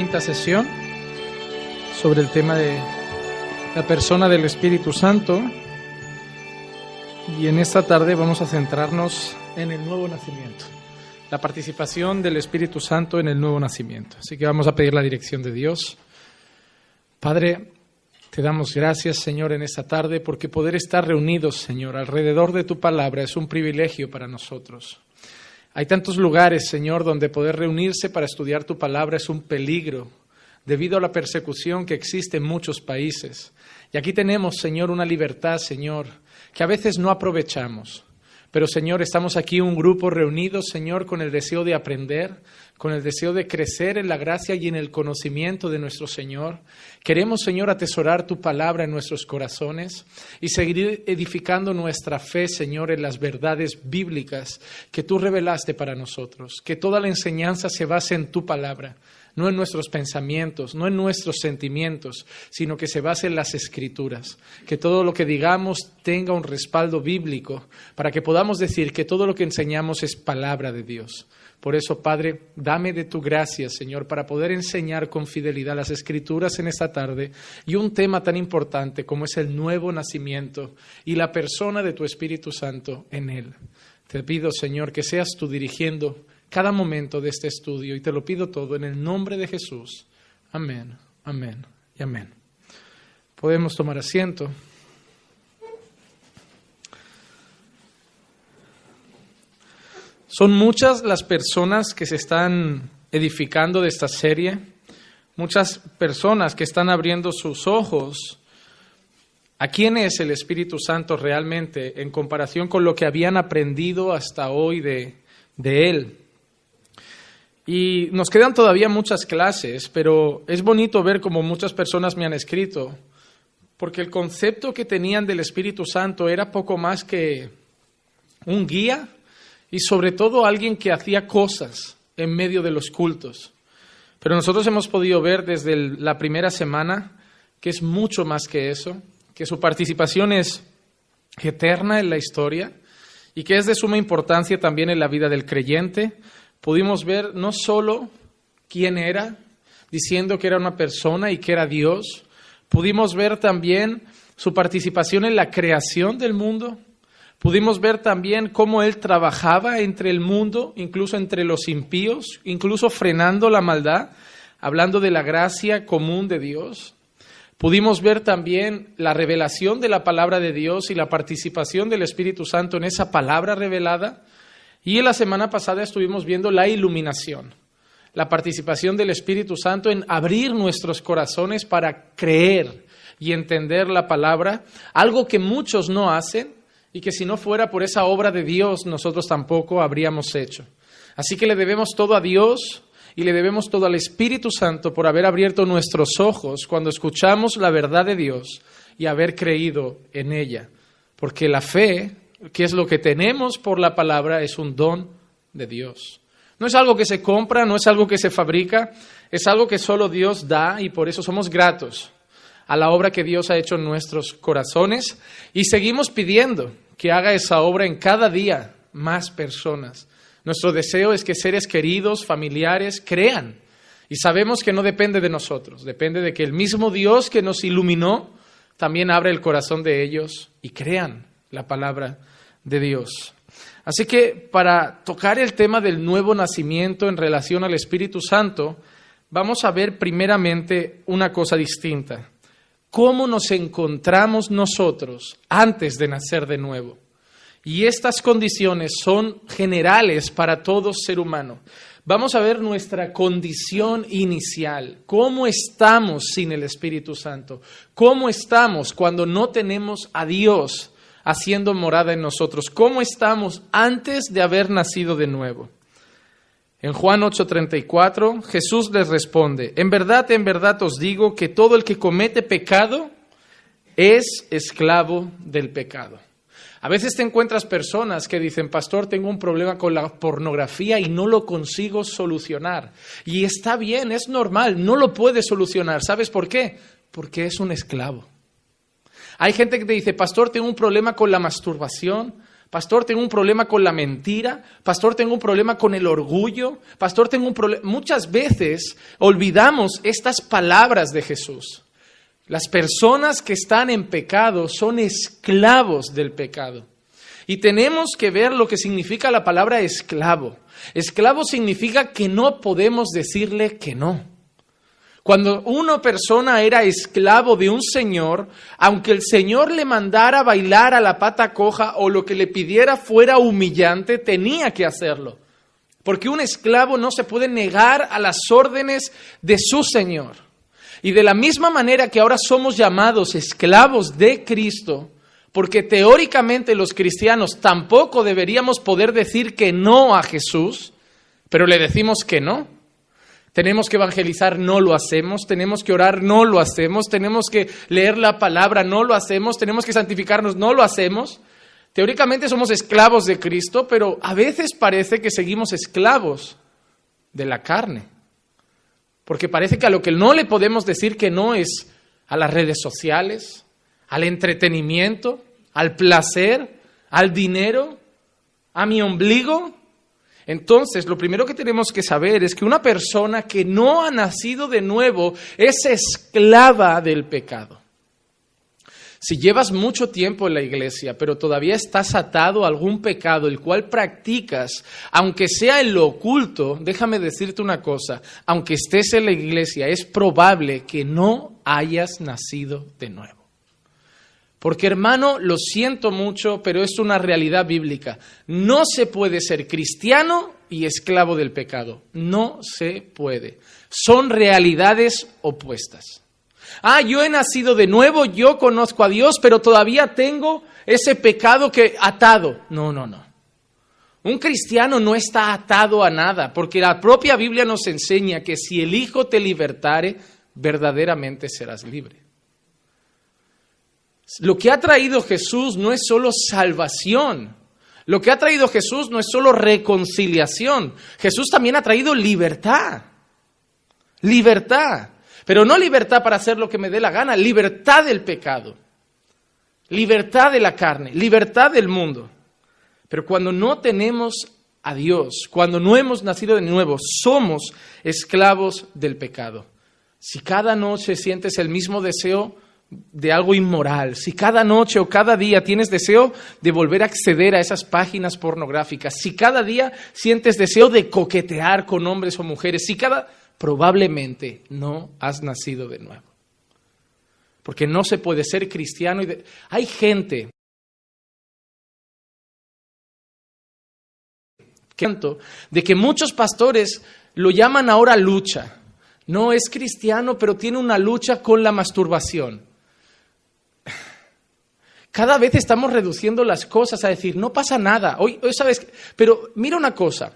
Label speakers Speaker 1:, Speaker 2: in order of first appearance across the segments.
Speaker 1: Quinta sesión sobre el tema de la persona del Espíritu Santo, y en esta tarde vamos a centrarnos en el nuevo nacimiento, la participación del Espíritu Santo en el nuevo nacimiento. Así que vamos a pedir la dirección de Dios. Padre, te damos gracias, Señor, en esta tarde, porque poder estar reunidos, Señor, alrededor de tu palabra es un privilegio para nosotros. Hay tantos lugares, Señor, donde poder reunirse para estudiar tu palabra es un peligro debido a la persecución que existe en muchos países. Y aquí tenemos, Señor, una libertad, Señor, que a veces no aprovechamos. Pero, Señor, estamos aquí un grupo reunidos, Señor, con el deseo de aprender, con el deseo de crecer en la gracia y en el conocimiento de nuestro Señor. Queremos, Señor, atesorar tu palabra en nuestros corazones y seguir edificando nuestra fe, Señor, en las verdades bíblicas que tú revelaste para nosotros. Que toda la enseñanza se base en tu palabra, no en nuestros pensamientos, no en nuestros sentimientos, sino que se base en las Escrituras. Que todo lo que digamos tenga un respaldo bíblico para que podamos decir que todo lo que enseñamos es palabra de Dios. Por eso, Padre, dame de tu gracia, Señor, para poder enseñar con fidelidad las Escrituras en esta tarde y un tema tan importante como es el nuevo nacimiento y la persona de tu Espíritu Santo en él. Te pido, Señor, que seas tú dirigiendo cada momento de este estudio y te lo pido todo en el nombre de Jesús. Amén, amén y amén. Podemos tomar asiento. Son muchas las personas que se están edificando de esta serie, muchas personas que están abriendo sus ojos a quién es el Espíritu Santo realmente en comparación con lo que habían aprendido hasta hoy de Él. Y nos quedan todavía muchas clases, pero es bonito ver cómo muchas personas me han escrito, porque el concepto que tenían del Espíritu Santo era poco más que un guía y sobre todo alguien que hacía cosas en medio de los cultos. Pero nosotros hemos podido ver desde la primera semana que es mucho más que eso, que su participación es eterna en la historia y que es de suma importancia también en la vida del creyente. Pudimos ver no solo quién era, diciendo que era una persona y que era Dios, pudimos ver también su participación en la creación del mundo. Pudimos ver también cómo Él trabajaba entre el mundo, incluso entre los impíos, incluso frenando la maldad, hablando de la gracia común de Dios. Pudimos ver también la revelación de la palabra de Dios y la participación del Espíritu Santo en esa palabra revelada. Y en la semana pasada estuvimos viendo la iluminación, la participación del Espíritu Santo en abrir nuestros corazones para creer y entender la palabra, algo que muchos no hacen, y que si no fuera por esa obra de Dios, nosotros tampoco habríamos hecho. Así que le debemos todo a Dios y le debemos todo al Espíritu Santo por haber abierto nuestros ojos cuando escuchamos la verdad de Dios y haber creído en ella. Porque la fe, que es lo que tenemos por la palabra, es un don de Dios. No es algo que se compra, no es algo que se fabrica, es algo que solo Dios da y por eso somos gratos a la obra que Dios ha hecho en nuestros corazones y seguimos pidiendo que haga esa obra en cada día más personas. Nuestro deseo es que seres queridos, familiares, crean y sabemos que no depende de nosotros, depende de que el mismo Dios que nos iluminó también abra el corazón de ellos y crean la palabra de Dios. Así que para tocar el tema del nuevo nacimiento en relación al Espíritu Santo, vamos a ver primeramente una cosa distinta. ¿Cómo nos encontramos nosotros antes de nacer de nuevo? Y estas condiciones son generales para todo ser humano. Vamos a ver nuestra condición inicial. ¿Cómo estamos sin el Espíritu Santo? ¿Cómo estamos cuando no tenemos a Dios haciendo morada en nosotros? ¿Cómo estamos antes de haber nacido de nuevo? En Juan 8:34, Jesús les responde: en verdad os digo que todo el que comete pecado es esclavo del pecado. A veces te encuentras personas que dicen: pastor, tengo un problema con la pornografía y no lo consigo solucionar. Y está bien, es normal, no lo puedes solucionar. ¿Sabes por qué? Porque es un esclavo. Hay gente que te dice: pastor, tengo un problema con la masturbación. Pastor, tengo un problema con la mentira. Pastor, tengo un problema con el orgullo. Pastor, tengo un problema. Muchas veces olvidamos estas palabras de Jesús. Las personas que están en pecado son esclavos del pecado. Y tenemos que ver lo que significa la palabra esclavo. Esclavo significa que no podemos decirle que no. Cuando una persona era esclavo de un señor, aunque el señor le mandara bailar a la pata coja o lo que le pidiera fuera humillante, tenía que hacerlo. Porque un esclavo no se puede negar a las órdenes de su señor. Y de la misma manera que ahora somos llamados esclavos de Cristo, porque teóricamente los cristianos tampoco deberíamos poder decir que no a Jesús, pero le decimos que no. Tenemos que evangelizar, no lo hacemos. Tenemos que orar, no lo hacemos. Tenemos que leer la palabra, no lo hacemos. Tenemos que santificarnos, no lo hacemos. Teóricamente somos esclavos de Cristo, pero a veces parece que seguimos esclavos de la carne. Porque parece que a lo que no le podemos decir que no es a las redes sociales, al entretenimiento, al placer, al dinero, a mi ombligo. Entonces, lo primero que tenemos que saber es que una persona que no ha nacido de nuevo es esclava del pecado. Si llevas mucho tiempo en la iglesia, pero todavía estás atado a algún pecado, el cual practicas, aunque sea en lo oculto, déjame decirte una cosa, aunque estés en la iglesia, es probable que no hayas nacido de nuevo. Porque, hermano, lo siento mucho, pero es una realidad bíblica. No se puede ser cristiano y esclavo del pecado. No se puede. Son realidades opuestas. Yo he nacido de nuevo, yo conozco a Dios, pero todavía tengo ese pecado que atado. No. Un cristiano no está atado a nada, porque la propia Biblia nos enseña que si el Hijo te libertare, verdaderamente serás libre. Lo que ha traído Jesús no es solo salvación. Lo que ha traído Jesús no es solo reconciliación. Jesús también ha traído libertad. Libertad. Pero no libertad para hacer lo que me dé la gana. Libertad del pecado. Libertad de la carne. Libertad del mundo. Pero cuando no tenemos a Dios, cuando no hemos nacido de nuevo, somos esclavos del pecado. Si cada noche sientes el mismo deseo de algo inmoral, si cada noche o cada día tienes deseo de volver a acceder a esas páginas pornográficas, si cada día sientes deseo de coquetear con hombres o mujeres, probablemente no has nacido de nuevo. Porque no se puede ser cristiano hay gente de que muchos pastores lo llaman ahora lucha. No es cristiano, pero tiene una lucha con la masturbación. Cada vez estamos reduciendo las cosas a decir, no pasa nada. Hoy sabes, pero mira una cosa.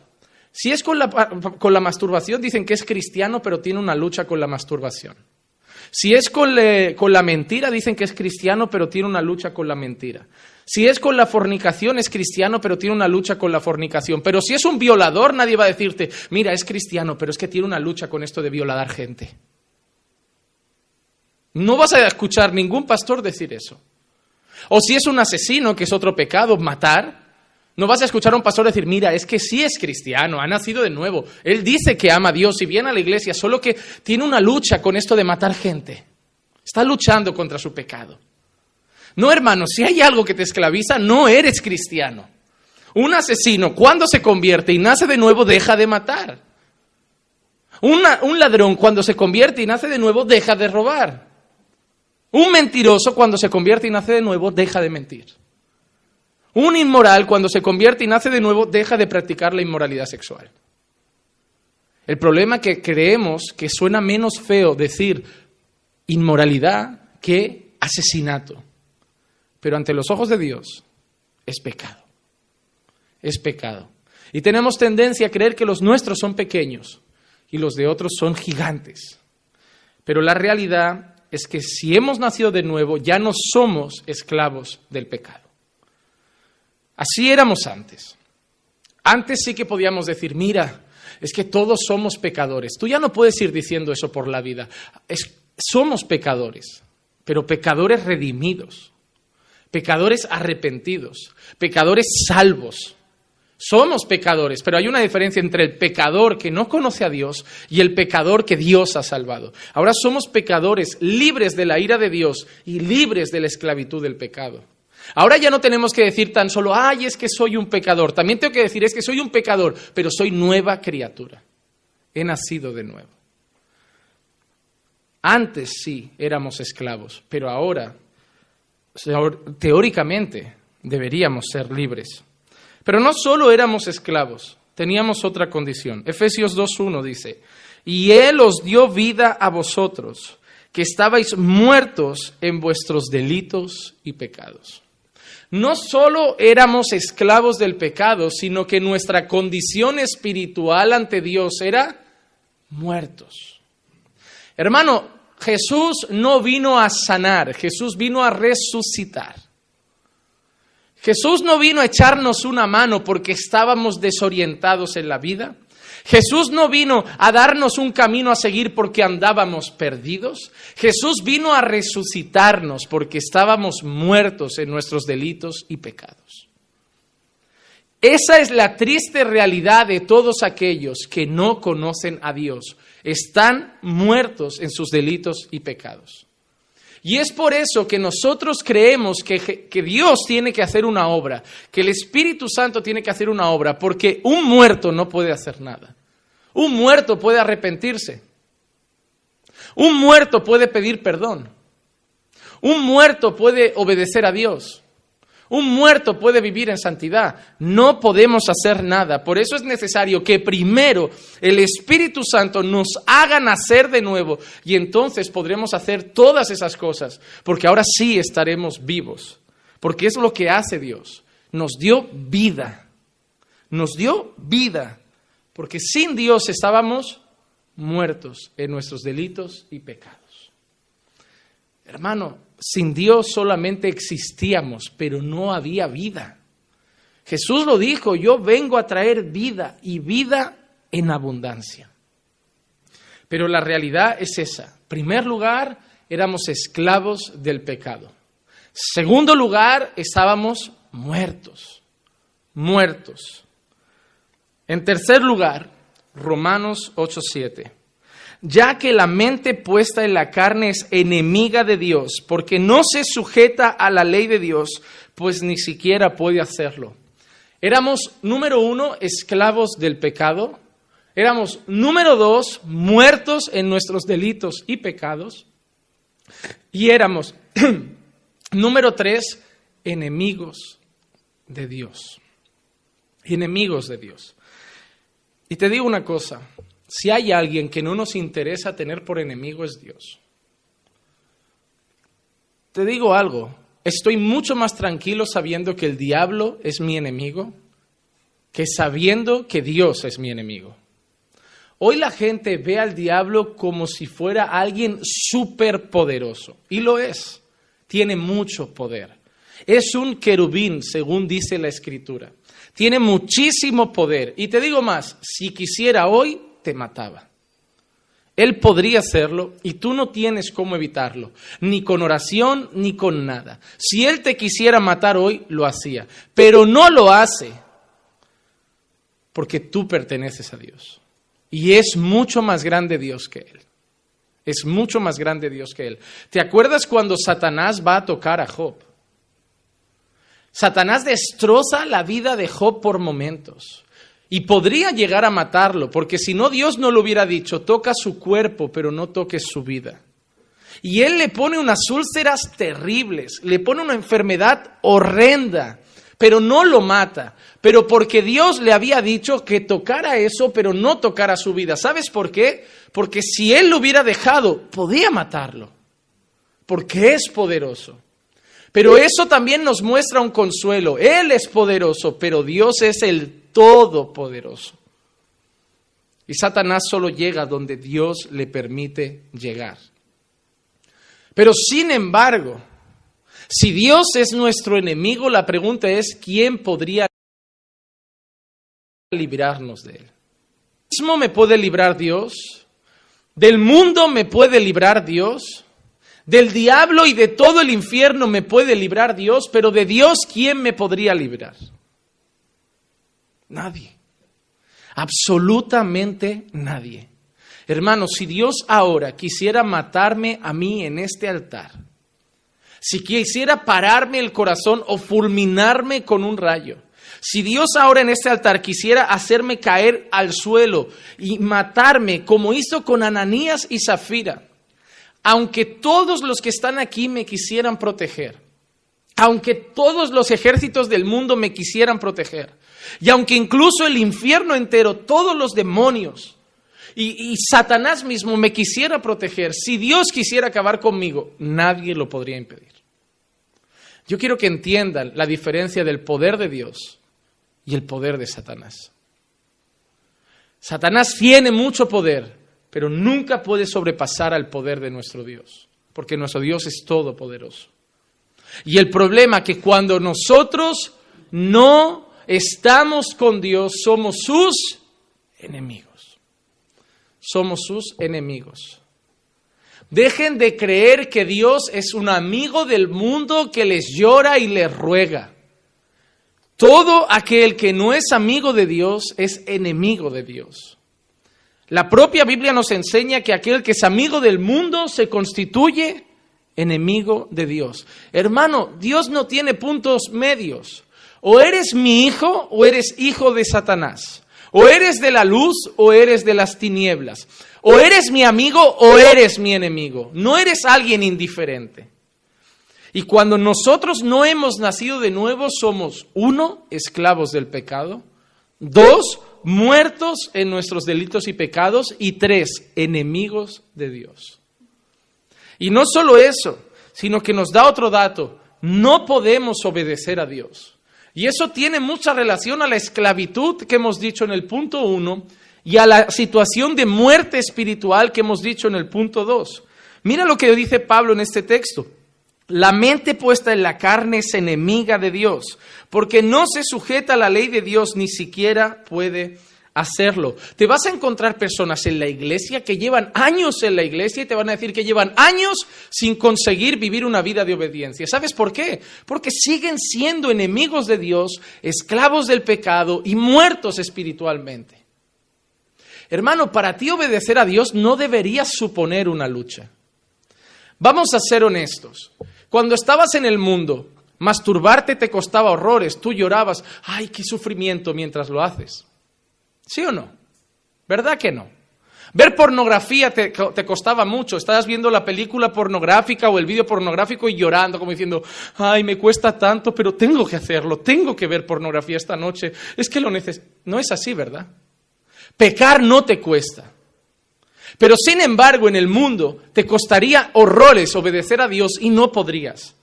Speaker 1: Si es con la masturbación, dicen que es cristiano, pero tiene una lucha con la masturbación. Si es con la mentira, dicen que es cristiano, pero tiene una lucha con la mentira. Si es con la fornicación, es cristiano, pero tiene una lucha con la fornicación. Pero si es un violador, nadie va a decirte, mira, es cristiano, pero es que tiene una lucha con esto de violar gente. No vas a escuchar ningún pastor decir eso. O si es un asesino, que es otro pecado, matar, no vas a escuchar a un pastor decir, mira, es que sí es cristiano, ha nacido de nuevo. Él dice que ama a Dios y viene a la iglesia, solo que tiene una lucha con esto de matar gente. Está luchando contra su pecado. No, hermano, si hay algo que te esclaviza, no eres cristiano. Un asesino, cuando se convierte y nace de nuevo, deja de matar. Un ladrón, cuando se convierte y nace de nuevo, deja de robar. Un mentiroso, cuando se convierte y nace de nuevo, deja de mentir. Un inmoral, cuando se convierte y nace de nuevo, deja de practicar la inmoralidad sexual. El problema es que creemos que suena menos feo decir inmoralidad que asesinato. Pero ante los ojos de Dios es pecado. Es pecado. Y tenemos tendencia a creer que los nuestros son pequeños y los de otros son gigantes. Pero la realidad es que si hemos nacido de nuevo, ya no somos esclavos del pecado. Así éramos antes. Antes sí que podíamos decir, mira, es que todos somos pecadores. Tú ya no puedes ir diciendo eso por la vida. Somos pecadores, pero pecadores redimidos, pecadores arrepentidos, pecadores salvos. Somos pecadores, pero hay una diferencia entre el pecador que no conoce a Dios y el pecador que Dios ha salvado. Ahora somos pecadores libres de la ira de Dios y libres de la esclavitud del pecado. Ahora ya no tenemos que decir tan solo, ay, es que soy un pecador. También tengo que decir, es que soy un pecador, pero soy nueva criatura. He nacido de nuevo. Antes sí éramos esclavos, pero ahora, teóricamente, deberíamos ser libres. Pero no solo éramos esclavos, teníamos otra condición. Efesios 2:1 dice, y Él os dio vida a vosotros, que estabais muertos en vuestros delitos y pecados. No solo éramos esclavos del pecado, sino que nuestra condición espiritual ante Dios era muertos. Hermano, Jesús no vino a sanar, Jesús vino a resucitar. Jesús no vino a echarnos una mano porque estábamos desorientados en la vida. Jesús no vino a darnos un camino a seguir porque andábamos perdidos. Jesús vino a resucitarnos porque estábamos muertos en nuestros delitos y pecados. Esa es la triste realidad de todos aquellos que no conocen a Dios. Están muertos en sus delitos y pecados. Y es por eso que nosotros creemos que Dios tiene que hacer una obra, que el Espíritu Santo tiene que hacer una obra, porque un muerto no puede hacer nada. Un muerto puede arrepentirse. Un muerto puede pedir perdón. Un muerto puede obedecer a Dios. Un muerto puede vivir en santidad. No podemos hacer nada. Por eso es necesario que primero el Espíritu Santo nos haga nacer de nuevo y entonces podremos hacer todas esas cosas, porque ahora sí estaremos vivos. Porque es lo que hace Dios. Nos dio vida. Nos dio vida. Porque sin Dios estábamos muertos en nuestros delitos y pecados. Hermano, sin Dios solamente existíamos, pero no había vida. Jesús lo dijo, yo vengo a traer vida y vida en abundancia. Pero la realidad es esa. En primer lugar, éramos esclavos del pecado. Segundo lugar, estábamos muertos. En tercer lugar, Romanos 8:7. Ya que la mente puesta en la carne es enemiga de Dios, porque no se sujeta a la ley de Dios, pues ni siquiera puede hacerlo. Éramos, número 1, esclavos del pecado. Éramos, número 2, muertos en nuestros delitos y pecados. Y éramos, número 3, enemigos de Dios. Enemigos de Dios. Y te digo una cosa. Si hay alguien que no nos interesa tener por enemigo es Dios. Te digo algo, estoy mucho más tranquilo sabiendo que el diablo es mi enemigo que sabiendo que Dios es mi enemigo. Hoy la gente ve al diablo como si fuera alguien superpoderoso, y lo es, tiene mucho poder. Es un querubín, según dice la Escritura. Tiene muchísimo poder. Y te digo más, si quisiera hoy, te mataba. Él podría hacerlo y tú no tienes cómo evitarlo, ni con oración ni con nada. Si Él te quisiera matar hoy, lo hacía, pero no lo hace porque tú perteneces a Dios. Y es mucho más grande Dios que Él. Es mucho más grande Dios que Él. ¿Te acuerdas cuando Satanás va a tocar a Job? Satanás destroza la vida de Job por momentos. Y podría llegar a matarlo, porque si no Dios no le hubiera dicho, toca su cuerpo, pero no toques su vida. Y Él le pone unas úlceras terribles, le pone una enfermedad horrenda, pero no lo mata. Pero porque Dios le había dicho que tocara eso, pero no tocara su vida. ¿Sabes por qué? Porque si Él lo hubiera dejado, podía matarlo, porque es poderoso. Pero eso también nos muestra un consuelo. Él es poderoso, pero Dios es el todopoderoso. Y Satanás solo llega donde Dios le permite llegar. Pero sin embargo, si Dios es nuestro enemigo, la pregunta es, ¿quién podría librarnos de él? ¿Mismo me puede librar Dios? ¿Del mundo me puede librar Dios? ¿Del diablo y de todo el infierno me puede librar Dios? Pero de Dios, ¿quién me podría librar? Nadie. Absolutamente nadie. Hermanos, si Dios ahora quisiera matarme a mí en este altar, si quisiera pararme el corazón o fulminarme con un rayo, si Dios ahora en este altar quisiera hacerme caer al suelo y matarme como hizo con Ananías y Zafira, aunque todos los que están aquí me quisieran proteger, aunque todos los ejércitos del mundo me quisieran proteger, y aunque incluso el infierno entero, todos los demonios y Satanás mismo me quisiera proteger, si Dios quisiera acabar conmigo, nadie lo podría impedir. Yo quiero que entiendan la diferencia del poder de Dios y el poder de Satanás. Satanás tiene mucho poder, pero nunca puede sobrepasar al poder de nuestro Dios, porque nuestro Dios es todopoderoso. Y el problema es que cuando nosotros no estamos con Dios, somos sus enemigos. Somos sus enemigos. Dejen de creer que Dios es un amigo del mundo que les llora y les ruega. Todo aquel que no es amigo de Dios es enemigo de Dios. La propia Biblia nos enseña que aquel que es amigo del mundo se constituye enemigo de Dios. Hermano, Dios no tiene puntos medios. O eres mi hijo o eres hijo de Satanás. O eres de la luz o eres de las tinieblas. O eres mi amigo o eres mi enemigo. No eres alguien indiferente. Y cuando nosotros no hemos nacido de nuevo, somos 1, esclavos del pecado. 2, muertos en nuestros delitos y pecados. Y 3, enemigos de Dios. Y no solo eso, sino que nos da otro dato. No podemos obedecer a Dios. Y eso tiene mucha relación a la esclavitud que hemos dicho en el punto 1 y a la situación de muerte espiritual que hemos dicho en el punto 2. Mira lo que dice Pablo en este texto. La mente puesta en la carne es enemiga de Dios, porque no se sujeta a la ley de Dios, ni siquiera puede hacerlo. Te vas a encontrar personas en la iglesia que llevan años en la iglesia y te van a decir que llevan años sin conseguir vivir una vida de obediencia. ¿Sabes por qué? Porque siguen siendo enemigos de Dios, esclavos del pecado y muertos espiritualmente. Hermano, para ti obedecer a Dios no debería suponer una lucha. Vamos a ser honestos. Cuando estabas en el mundo, masturbarte te costaba horrores, tú llorabas, ¡ay, qué sufrimiento!, mientras lo haces. ¿Sí o no? ¿Verdad que no? Ver pornografía te costaba mucho. Estabas viendo la película pornográfica o el vídeo pornográfico y llorando, como diciendo, ay, me cuesta tanto, pero tengo que hacerlo, tengo que ver pornografía esta noche. Es que lo necesito. No es así, ¿verdad? Pecar no te cuesta. Pero sin embargo, en el mundo te costaría horrores obedecer a Dios y no podrías.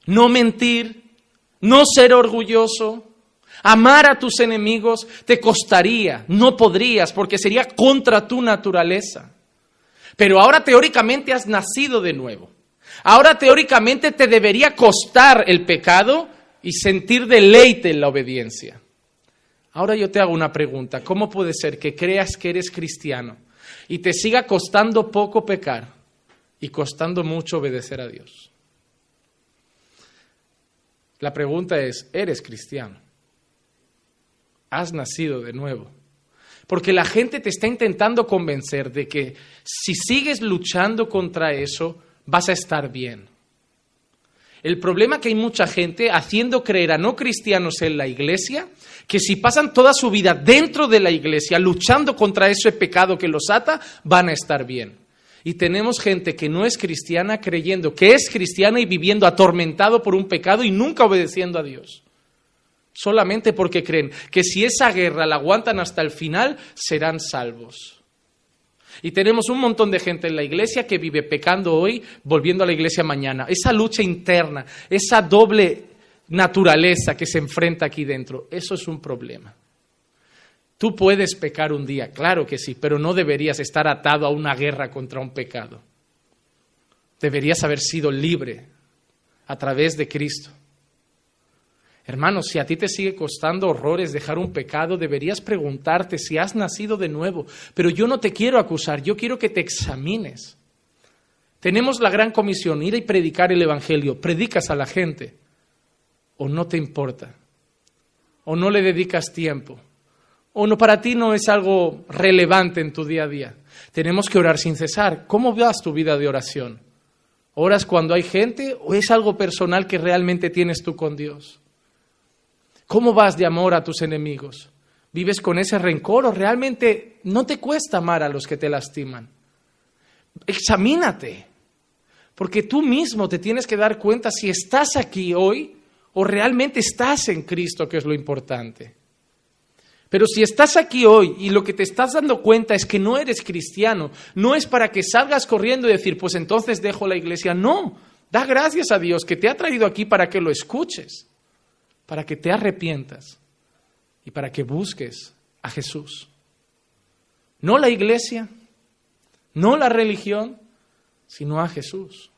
Speaker 1: No mentir, no ser orgulloso, amar a tus enemigos, te costaría, no podrías, porque sería contra tu naturaleza. Pero ahora teóricamente has nacido de nuevo. Ahora teóricamente te debería costar el pecado y sentir deleite en la obediencia. Ahora yo te hago una pregunta. ¿Cómo puede ser que creas que eres cristiano y te siga costando poco pecar y costando mucho obedecer a Dios? La pregunta es, ¿eres cristiano? ¿Has nacido de nuevo? Porque la gente te está intentando convencer de que si sigues luchando contra eso, vas a estar bien. El problema es que hay mucha gente haciendo creer a no cristianos en la iglesia que si pasan toda su vida dentro de la iglesia luchando contra ese pecado que los ata, van a estar bien. Y tenemos gente que no es cristiana creyendo que es cristiana y viviendo atormentado por un pecado y nunca obedeciendo a Dios. Solamente porque creen que si esa guerra la aguantan hasta el final, serán salvos. Y tenemos un montón de gente en la iglesia que vive pecando hoy, volviendo a la iglesia mañana. Esa lucha interna, esa doble naturaleza que se enfrenta aquí dentro, eso es un problema. Tú puedes pecar un día, claro que sí, pero no deberías estar atado a una guerra contra un pecado. Deberías haber sido libre a través de Cristo. Hermano, si a ti te sigue costando horrores dejar un pecado, deberías preguntarte si has nacido de nuevo. Pero yo no te quiero acusar, yo quiero que te examines. Tenemos la gran comisión, ir y predicar el Evangelio. ¿Predicas a la gente? ¿O no te importa? ¿O no le dedicas tiempo? ¿O no, para ti no es algo relevante en tu día a día? Tenemos que orar sin cesar. ¿Cómo vas tu vida de oración? ¿Oras cuando hay gente o es algo personal que realmente tienes tú con Dios? ¿Cómo vas de amor a tus enemigos? ¿Vives con ese rencor o realmente no te cuesta amar a los que te lastiman? Examínate, porque tú mismo te tienes que dar cuenta si estás aquí hoy o realmente estás en Cristo, que es lo importante. Pero si estás aquí hoy y lo que te estás dando cuenta es que no eres cristiano, no es para que salgas corriendo y decir, pues entonces dejo la iglesia. No, da gracias a Dios que te ha traído aquí para que lo escuches, para que te arrepientas y para que busques a Jesús. No la iglesia, no la religión, sino a Jesús.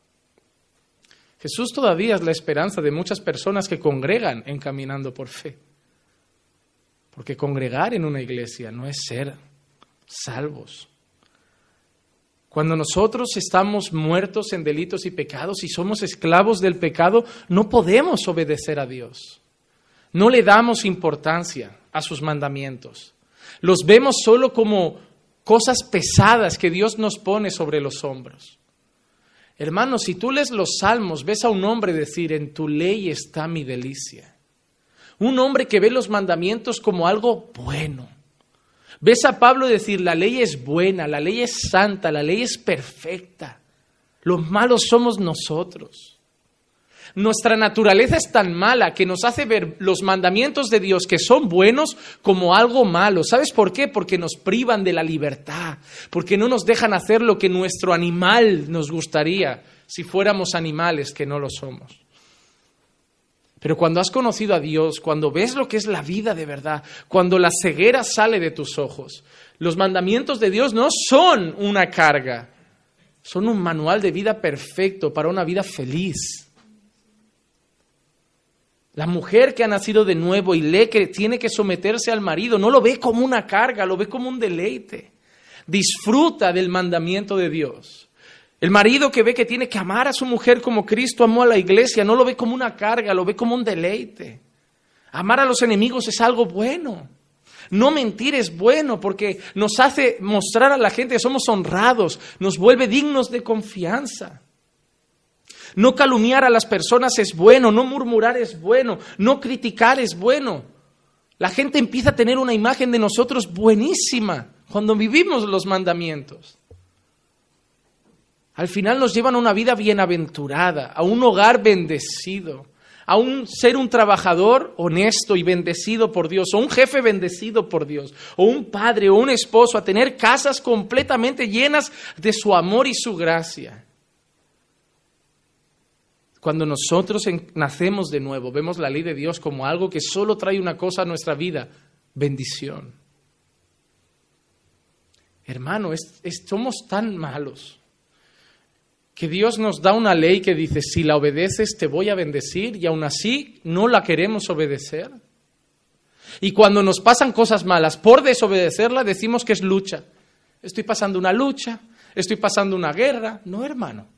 Speaker 1: Jesús todavía es la esperanza de muchas personas que congregan en Caminando por Fe. Porque congregar en una iglesia no es ser salvos. Cuando nosotros estamos muertos en delitos y pecados y somos esclavos del pecado, no podemos obedecer a Dios. No le damos importancia a sus mandamientos. Los vemos solo como cosas pesadas que Dios nos pone sobre los hombros. Hermanos, si tú lees los Salmos, ves a un hombre decir, en tu ley está mi delicia. Un hombre que ve los mandamientos como algo bueno. Ves a Pablo decir, la ley es buena, la ley es santa, la ley es perfecta. Los malos somos nosotros. Nuestra naturaleza es tan mala que nos hace ver los mandamientos de Dios que son buenos como algo malo. ¿Sabes por qué? Porque nos privan de la libertad, porque no nos dejan hacer lo que nuestro animal nos gustaría si fuéramos animales que no lo somos. Pero cuando has conocido a Dios, cuando ves lo que es la vida de verdad, cuando la ceguera sale de tus ojos, los mandamientos de Dios no son una carga, son un manual de vida perfecto para una vida feliz. La mujer que ha nacido de nuevo y lee que tiene que someterse al marido, no lo ve como una carga, lo ve como un deleite. Disfruta del mandamiento de Dios. El marido que ve que tiene que amar a su mujer como Cristo amó a la iglesia, no lo ve como una carga, lo ve como un deleite. Amar a los enemigos es algo bueno. No mentir es bueno porque nos hace mostrar a la gente que somos honrados, nos vuelve dignos de confianza. No calumniar a las personas es bueno, no murmurar es bueno, no criticar es bueno. La gente empieza a tener una imagen de nosotros buenísima cuando vivimos los mandamientos. Al final nos llevan a una vida bienaventurada, a un hogar bendecido, a ser un trabajador honesto y bendecido por Dios, o un jefe bendecido por Dios, o un padre o un esposo, a tener casas completamente llenas de su amor y su gracia. Cuando nosotros nacemos de nuevo, vemos la ley de Dios como algo que solo trae una cosa a nuestra vida, bendición. Hermano, somos tan malos que Dios nos da una ley que dice, si la obedeces te voy a bendecir, y aún así no la queremos obedecer. Y cuando nos pasan cosas malas por desobedecerla, decimos que es lucha. Estoy pasando una lucha, estoy pasando una guerra. No, hermano.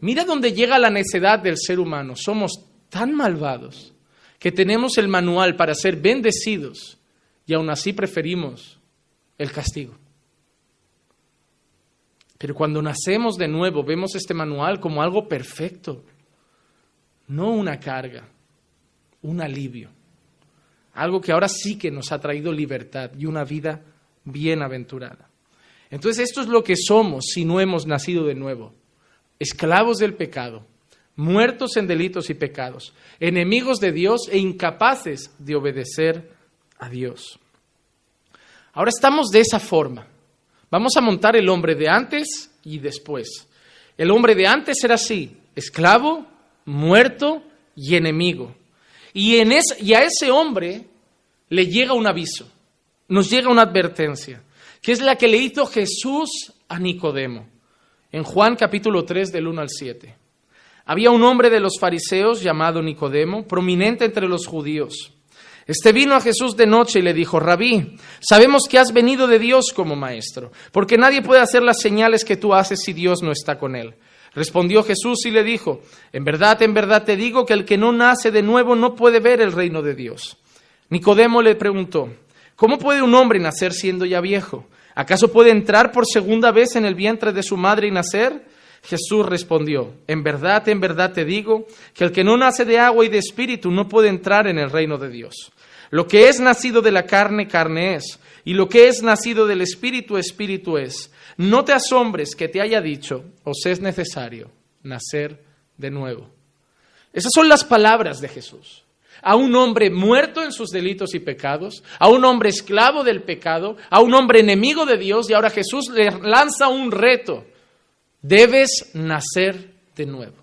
Speaker 1: Mira dónde llega la necedad del ser humano. Somos tan malvados que tenemos el manual para ser bendecidos y aún así preferimos el castigo. Pero cuando nacemos de nuevo, vemos este manual como algo perfecto, no una carga, un alivio, algo que ahora sí que nos ha traído libertad y una vida bienaventurada. Entonces esto es lo que somos si no hemos nacido de nuevo, esclavos del pecado, muertos en delitos y pecados, enemigos de Dios e incapaces de obedecer a Dios. Ahora estamos de esa forma. Vamos a montar el hombre de antes y después. El hombre de antes era así, esclavo, muerto y enemigo. Y a ese hombre le llega un aviso, nos llega una advertencia, que es la que le hizo Jesús a Nicodemo. En Juan capítulo 3 del 1 al 7. Había un hombre de los fariseos llamado Nicodemo, prominente entre los judíos. Este vino a Jesús de noche y le dijo: Rabí, sabemos que has venido de Dios como maestro, porque nadie puede hacer las señales que tú haces si Dios no está con él. Respondió Jesús y le dijo: en verdad te digo que el que no nace de nuevo no puede ver el reino de Dios. Nicodemo le preguntó: ¿cómo puede un hombre nacer siendo ya viejo? ¿Acaso puede entrar por segunda vez en el vientre de su madre y nacer? Jesús respondió: en verdad te digo que el que no nace de agua y de espíritu no puede entrar en el reino de Dios. Lo que es nacido de la carne, carne es, y lo que es nacido del espíritu, espíritu es. No te asombres que te haya dicho: os es necesario nacer de nuevo. Esas son las palabras de Jesús. A un hombre muerto en sus delitos y pecados, a un hombre esclavo del pecado, a un hombre enemigo de Dios, y ahora Jesús le lanza un reto. Debes nacer de nuevo.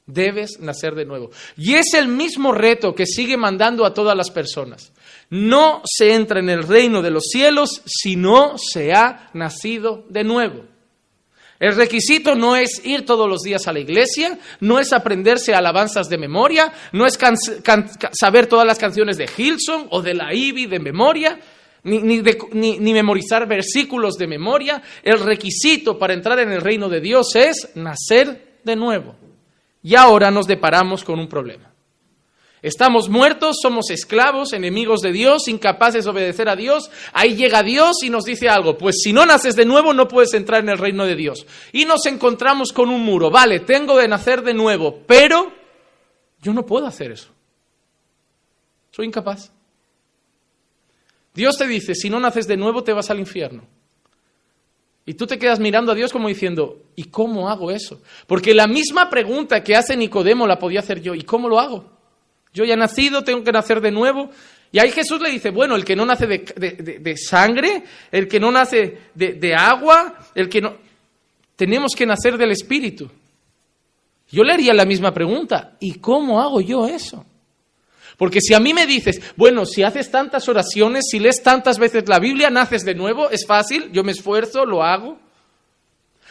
Speaker 1: Debes nacer de nuevo. Y es el mismo reto que sigue mandando a todas las personas. No se entra en el reino de los cielos si no se ha nacido de nuevo. El requisito no es ir todos los días a la iglesia, no es aprenderse alabanzas de memoria, no es saber todas las canciones de Hillsong o de la Ivy de memoria, ni memorizar versículos de memoria. El requisito para entrar en el reino de Dios es nacer de nuevo. Y ahora nos deparamos con un problema. Estamos muertos, somos esclavos, enemigos de Dios, incapaces de obedecer a Dios. Ahí llega Dios y nos dice algo: pues si no naces de nuevo no puedes entrar en el reino de Dios. Y nos encontramos con un muro. Vale, tengo que nacer de nuevo, pero yo no puedo hacer eso. Soy incapaz. Dios te dice: si no naces de nuevo te vas al infierno. Y tú te quedas mirando a Dios como diciendo: ¿y cómo hago eso? Porque la misma pregunta que hace Nicodemo la podía hacer yo: ¿y cómo lo hago? Yo ya he nacido, tengo que nacer de nuevo. Y ahí Jesús le dice: bueno, el que no nace de sangre, el que no nace de agua, el que no... Tenemos que nacer del Espíritu. Yo le haría la misma pregunta: ¿y cómo hago yo eso? Porque si a mí me dices: bueno, si haces tantas oraciones, si lees tantas veces la Biblia, naces de nuevo, es fácil, yo me esfuerzo, lo hago.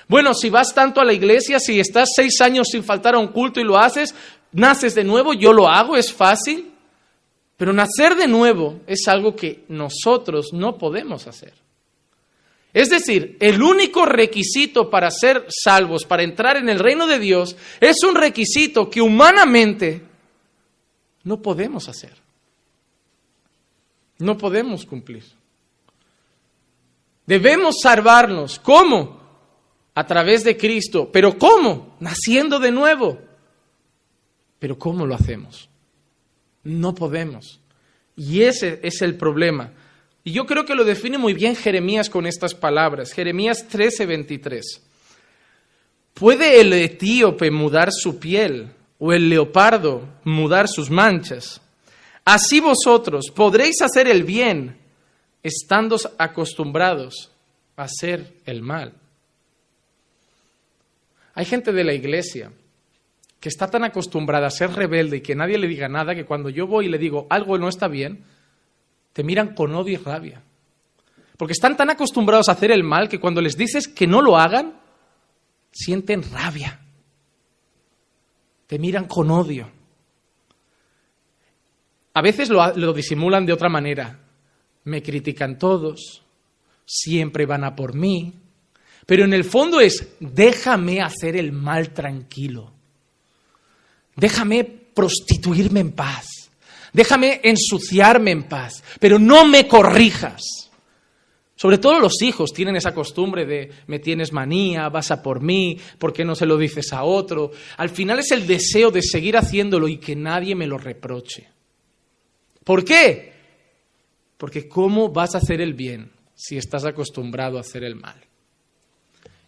Speaker 1: Bueno, si vas tanto a la iglesia, si estás 6 años sin faltar a un culto y lo haces, naces de nuevo, yo lo hago, es fácil. Pero nacer de nuevo es algo que nosotros no podemos hacer. Es decir, el único requisito para ser salvos, para entrar en el reino de Dios, es un requisito que humanamente no podemos hacer. No podemos cumplir. Debemos salvarnos. ¿Cómo? A través de Cristo. ¿Pero cómo? Naciendo de nuevo. ¿Pero cómo lo hacemos? No podemos. Y ese es el problema. Y yo creo que lo define muy bien Jeremías con estas palabras. Jeremías 13:23. ¿Puede el etíope mudar su piel o el leopardo mudar sus manchas? Así vosotros podréis hacer el bien estando acostumbrados a hacer el mal. Hay gente de la iglesia que está tan acostumbrada a ser rebelde y que nadie le diga nada, que cuando yo voy y le digo algo no está bien, te miran con odio y rabia. Porque están tan acostumbrados a hacer el mal que cuando les dices que no lo hagan, sienten rabia. Te miran con odio. A veces lo disimulan de otra manera. Me critican todos, siempre van a por mí. Pero en el fondo es: déjame hacer el mal tranquilo. Déjame prostituirme en paz. Déjame ensuciarme en paz. Pero no me corrijas. Sobre todo los hijos tienen esa costumbre de: me tienes manía, vas a por mí, ¿por qué no se lo dices a otro? Al final es el deseo de seguir haciéndolo y que nadie me lo reproche. ¿Por qué? Porque ¿cómo vas a hacer el bien si estás acostumbrado a hacer el mal?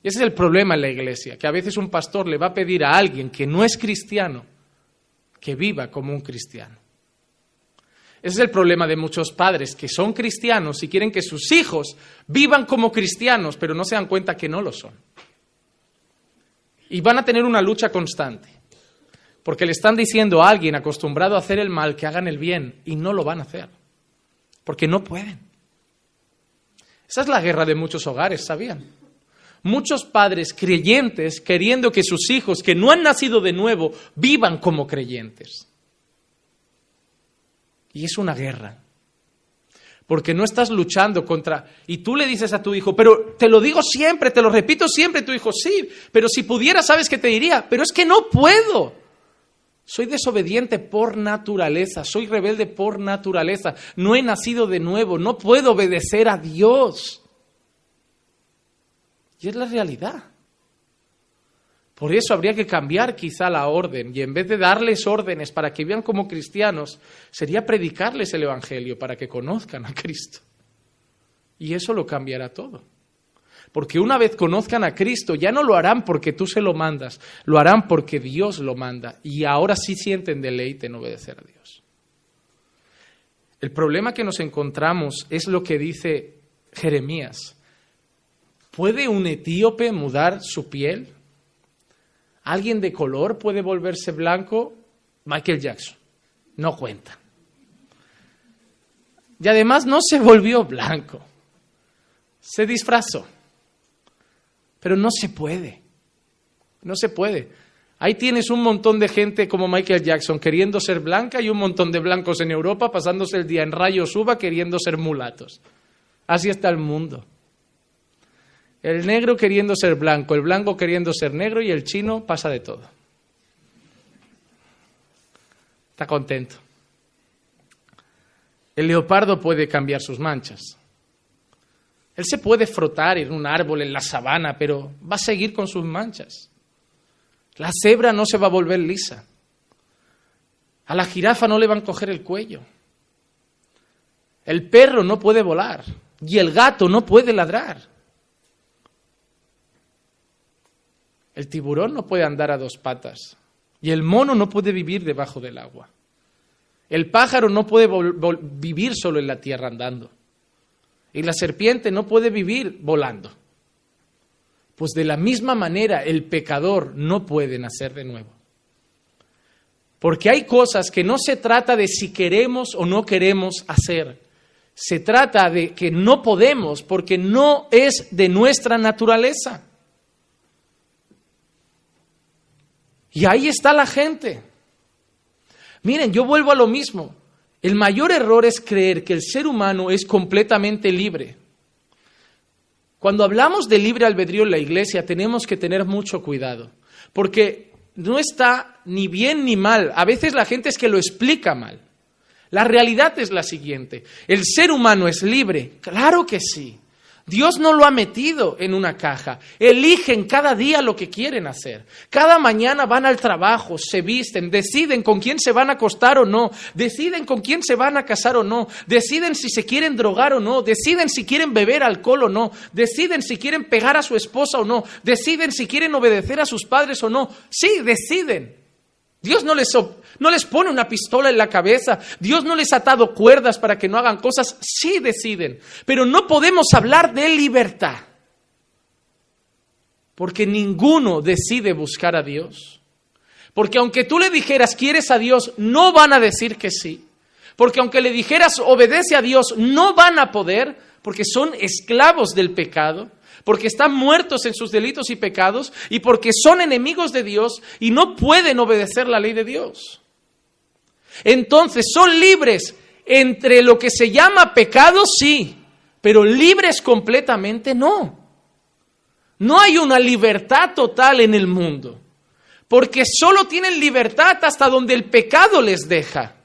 Speaker 1: Y ese es el problema en la iglesia, que a veces un pastor le va a pedir a alguien que no es cristiano que viva como un cristiano. Ese es el problema de muchos padres que son cristianos y quieren que sus hijos vivan como cristianos, pero no se dan cuenta que no lo son. Y van a tener una lucha constante, porque le están diciendo a alguien acostumbrado a hacer el mal que hagan el bien y no lo van a hacer, porque no pueden. Esa es la guerra de muchos hogares, ¿sabían? Muchos padres creyentes queriendo que sus hijos que no han nacido de nuevo vivan como creyentes. Y es una guerra, porque no estás luchando contra... Y tú le dices a tu hijo, pero te lo digo siempre, te lo repito siempre, tu hijo, sí, pero si pudiera, ¿sabes qué te diría? Pero es que no puedo. Soy desobediente por naturaleza, soy rebelde por naturaleza, no he nacido de nuevo, no puedo obedecer a Dios. Y es la realidad. Por eso habría que cambiar quizá la orden y en vez de darles órdenes para que vivan como cristianos, sería predicarles el Evangelio para que conozcan a Cristo. Y eso lo cambiará todo. Porque una vez conozcan a Cristo, ya no lo harán porque tú se lo mandas, lo harán porque Dios lo manda. Y ahora sí sienten deleite en obedecer a Dios. El problema que nos encontramos es lo que dice Jeremías. ¿Puede un etíope mudar su piel? ¿Alguien de color puede volverse blanco? Michael Jackson. No cuenta. Y además no se volvió blanco. Se disfrazó. Pero no se puede. No se puede. Ahí tienes un montón de gente como Michael Jackson queriendo ser blanca y un montón de blancos en Europa pasándose el día en rayos uva queriendo ser mulatos. Así está el mundo. El negro queriendo ser blanco, el blanco queriendo ser negro y el chino pasa de todo. Está contento. El leopardo puede cambiar sus manchas. Él se puede frotar en un árbol, en la sabana, pero va a seguir con sus manchas. La cebra no se va a volver lisa. A la jirafa no le van a coger el cuello. El perro no puede volar y el gato no puede ladrar. El tiburón no puede andar a dos patas y el mono no puede vivir debajo del agua. El pájaro no puede vivir solo en la tierra andando y la serpiente no puede vivir volando. Pues de la misma manera el pecador no puede nacer de nuevo. Porque hay cosas que no se trata de si queremos o no queremos hacer. Se trata de que no podemos porque no es de nuestra naturaleza. Y ahí está la gente. Miren, yo vuelvo a lo mismo. El mayor error es creer que el ser humano es completamente libre. Cuando hablamos de libre albedrío en la iglesia tenemos que tener mucho cuidado, porque no está ni bien ni mal. A veces la gente es que lo explica mal. La realidad es la siguiente. ¿El ser humano es libre? Claro que sí. Dios no lo ha metido en una caja. Eligen cada día lo que quieren hacer. Cada mañana van al trabajo, se visten, deciden con quién se van a acostar o no, deciden con quién se van a casar o no, deciden si se quieren drogar o no, deciden si quieren beber alcohol o no, deciden si quieren pegar a su esposa o no, deciden si quieren obedecer a sus padres o no. Sí, deciden. Dios no les pone una pistola en la cabeza. Dios no les ha atado cuerdas para que no hagan cosas. Sí deciden. Pero no podemos hablar de libertad. Porque ninguno decide buscar a Dios. Porque aunque tú le dijeras quieres a Dios, no van a decir que sí. Porque aunque le dijeras obedece a Dios, no van a poder. Porque son esclavos del pecado. Porque están muertos en sus delitos y pecados y porque son enemigos de Dios y no pueden obedecer la ley de Dios. Entonces, son libres entre lo que se llama pecado, sí, pero libres completamente no. No hay una libertad total en el mundo, porque solo tienen libertad hasta donde el pecado les deja.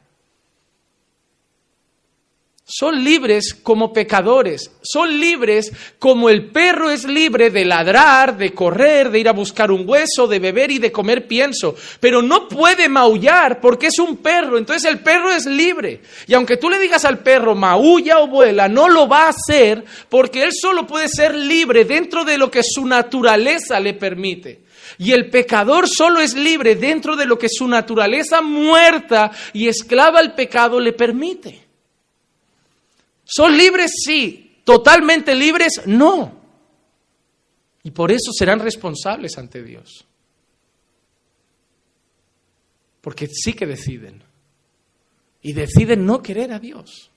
Speaker 1: Son libres como pecadores, son libres como el perro es libre de ladrar, de correr, de ir a buscar un hueso, de beber y de comer pienso, pero no puede maullar porque es un perro, entonces el perro es libre. Y aunque tú le digas al perro maulla o vuela, no lo va a hacer porque él solo puede ser libre dentro de lo que su naturaleza le permite. Y el pecador solo es libre dentro de lo que su naturaleza muerta y esclava al pecado le permite. ¿Son libres? Sí. ¿Totalmente libres? No. Y por eso serán responsables ante Dios. Porque sí que deciden. Y deciden no querer a Dios.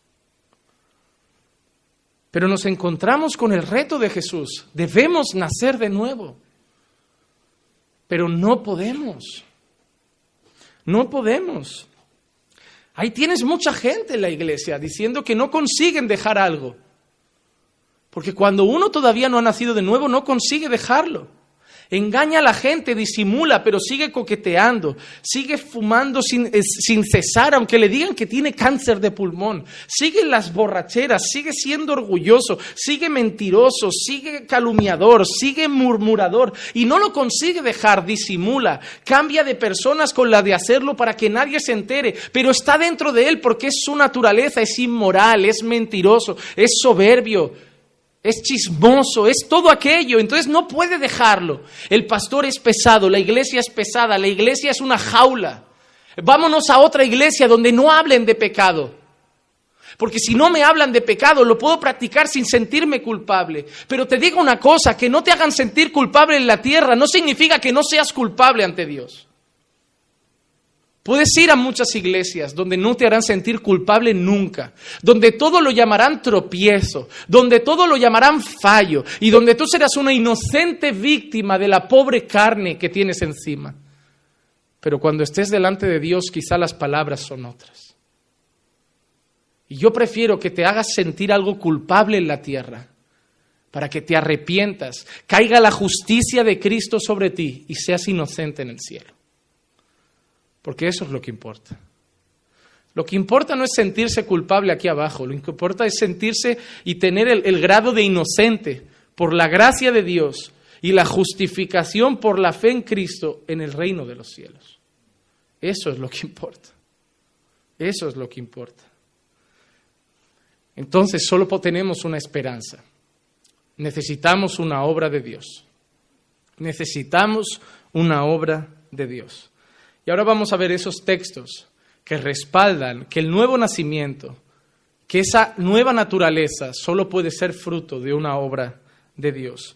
Speaker 1: Pero nos encontramos con el reto de Jesús. Debemos nacer de nuevo. Pero no podemos. No podemos. Ahí tienes mucha gente en la iglesia diciendo que no consiguen dejar algo. Porque cuando uno todavía no ha nacido de nuevo, no consigue dejarlo. Engaña a la gente, disimula, pero sigue coqueteando, sigue fumando sin cesar, aunque le digan que tiene cáncer de pulmón. Sigue en las borracheras, sigue siendo orgulloso, sigue mentiroso, sigue calumniador, sigue murmurador y no lo consigue dejar, disimula, cambia de personas con la de hacerlo para que nadie se entere, pero está dentro de él porque es su naturaleza, es inmoral, es mentiroso, es soberbio. Es chismoso, es todo aquello, entonces no puede dejarlo. El pastor es pesado, la iglesia es pesada, la iglesia es una jaula. Vámonos a otra iglesia donde no hablen de pecado. Porque si no me hablan de pecado, lo puedo practicar sin sentirme culpable. Pero te digo una cosa, que no te hagan sentir culpable en la tierra no significa que no seas culpable ante Dios. Puedes ir a muchas iglesias donde no te harán sentir culpable nunca, donde todo lo llamarán tropiezo, donde todo lo llamarán fallo y donde tú serás una inocente víctima de la pobre carne que tienes encima. Pero cuando estés delante de Dios, quizá las palabras son otras. Y yo prefiero que te hagas sentir algo culpable en la tierra, para que te arrepientas, caiga la justicia de Cristo sobre ti y seas inocente en el cielo. Porque eso es lo que importa. Lo que importa no es sentirse culpable aquí abajo, lo que importa es sentirse y tener el grado de inocente por la gracia de Dios y la justificación por la fe en Cristo en el reino de los cielos. Eso es lo que importa. Eso es lo que importa. Entonces solo tenemos una esperanza. Necesitamos una obra de Dios. Necesitamos una obra de Dios. Y ahora vamos a ver esos textos que respaldan que el nuevo nacimiento, que esa nueva naturaleza solo puede ser fruto de una obra de Dios.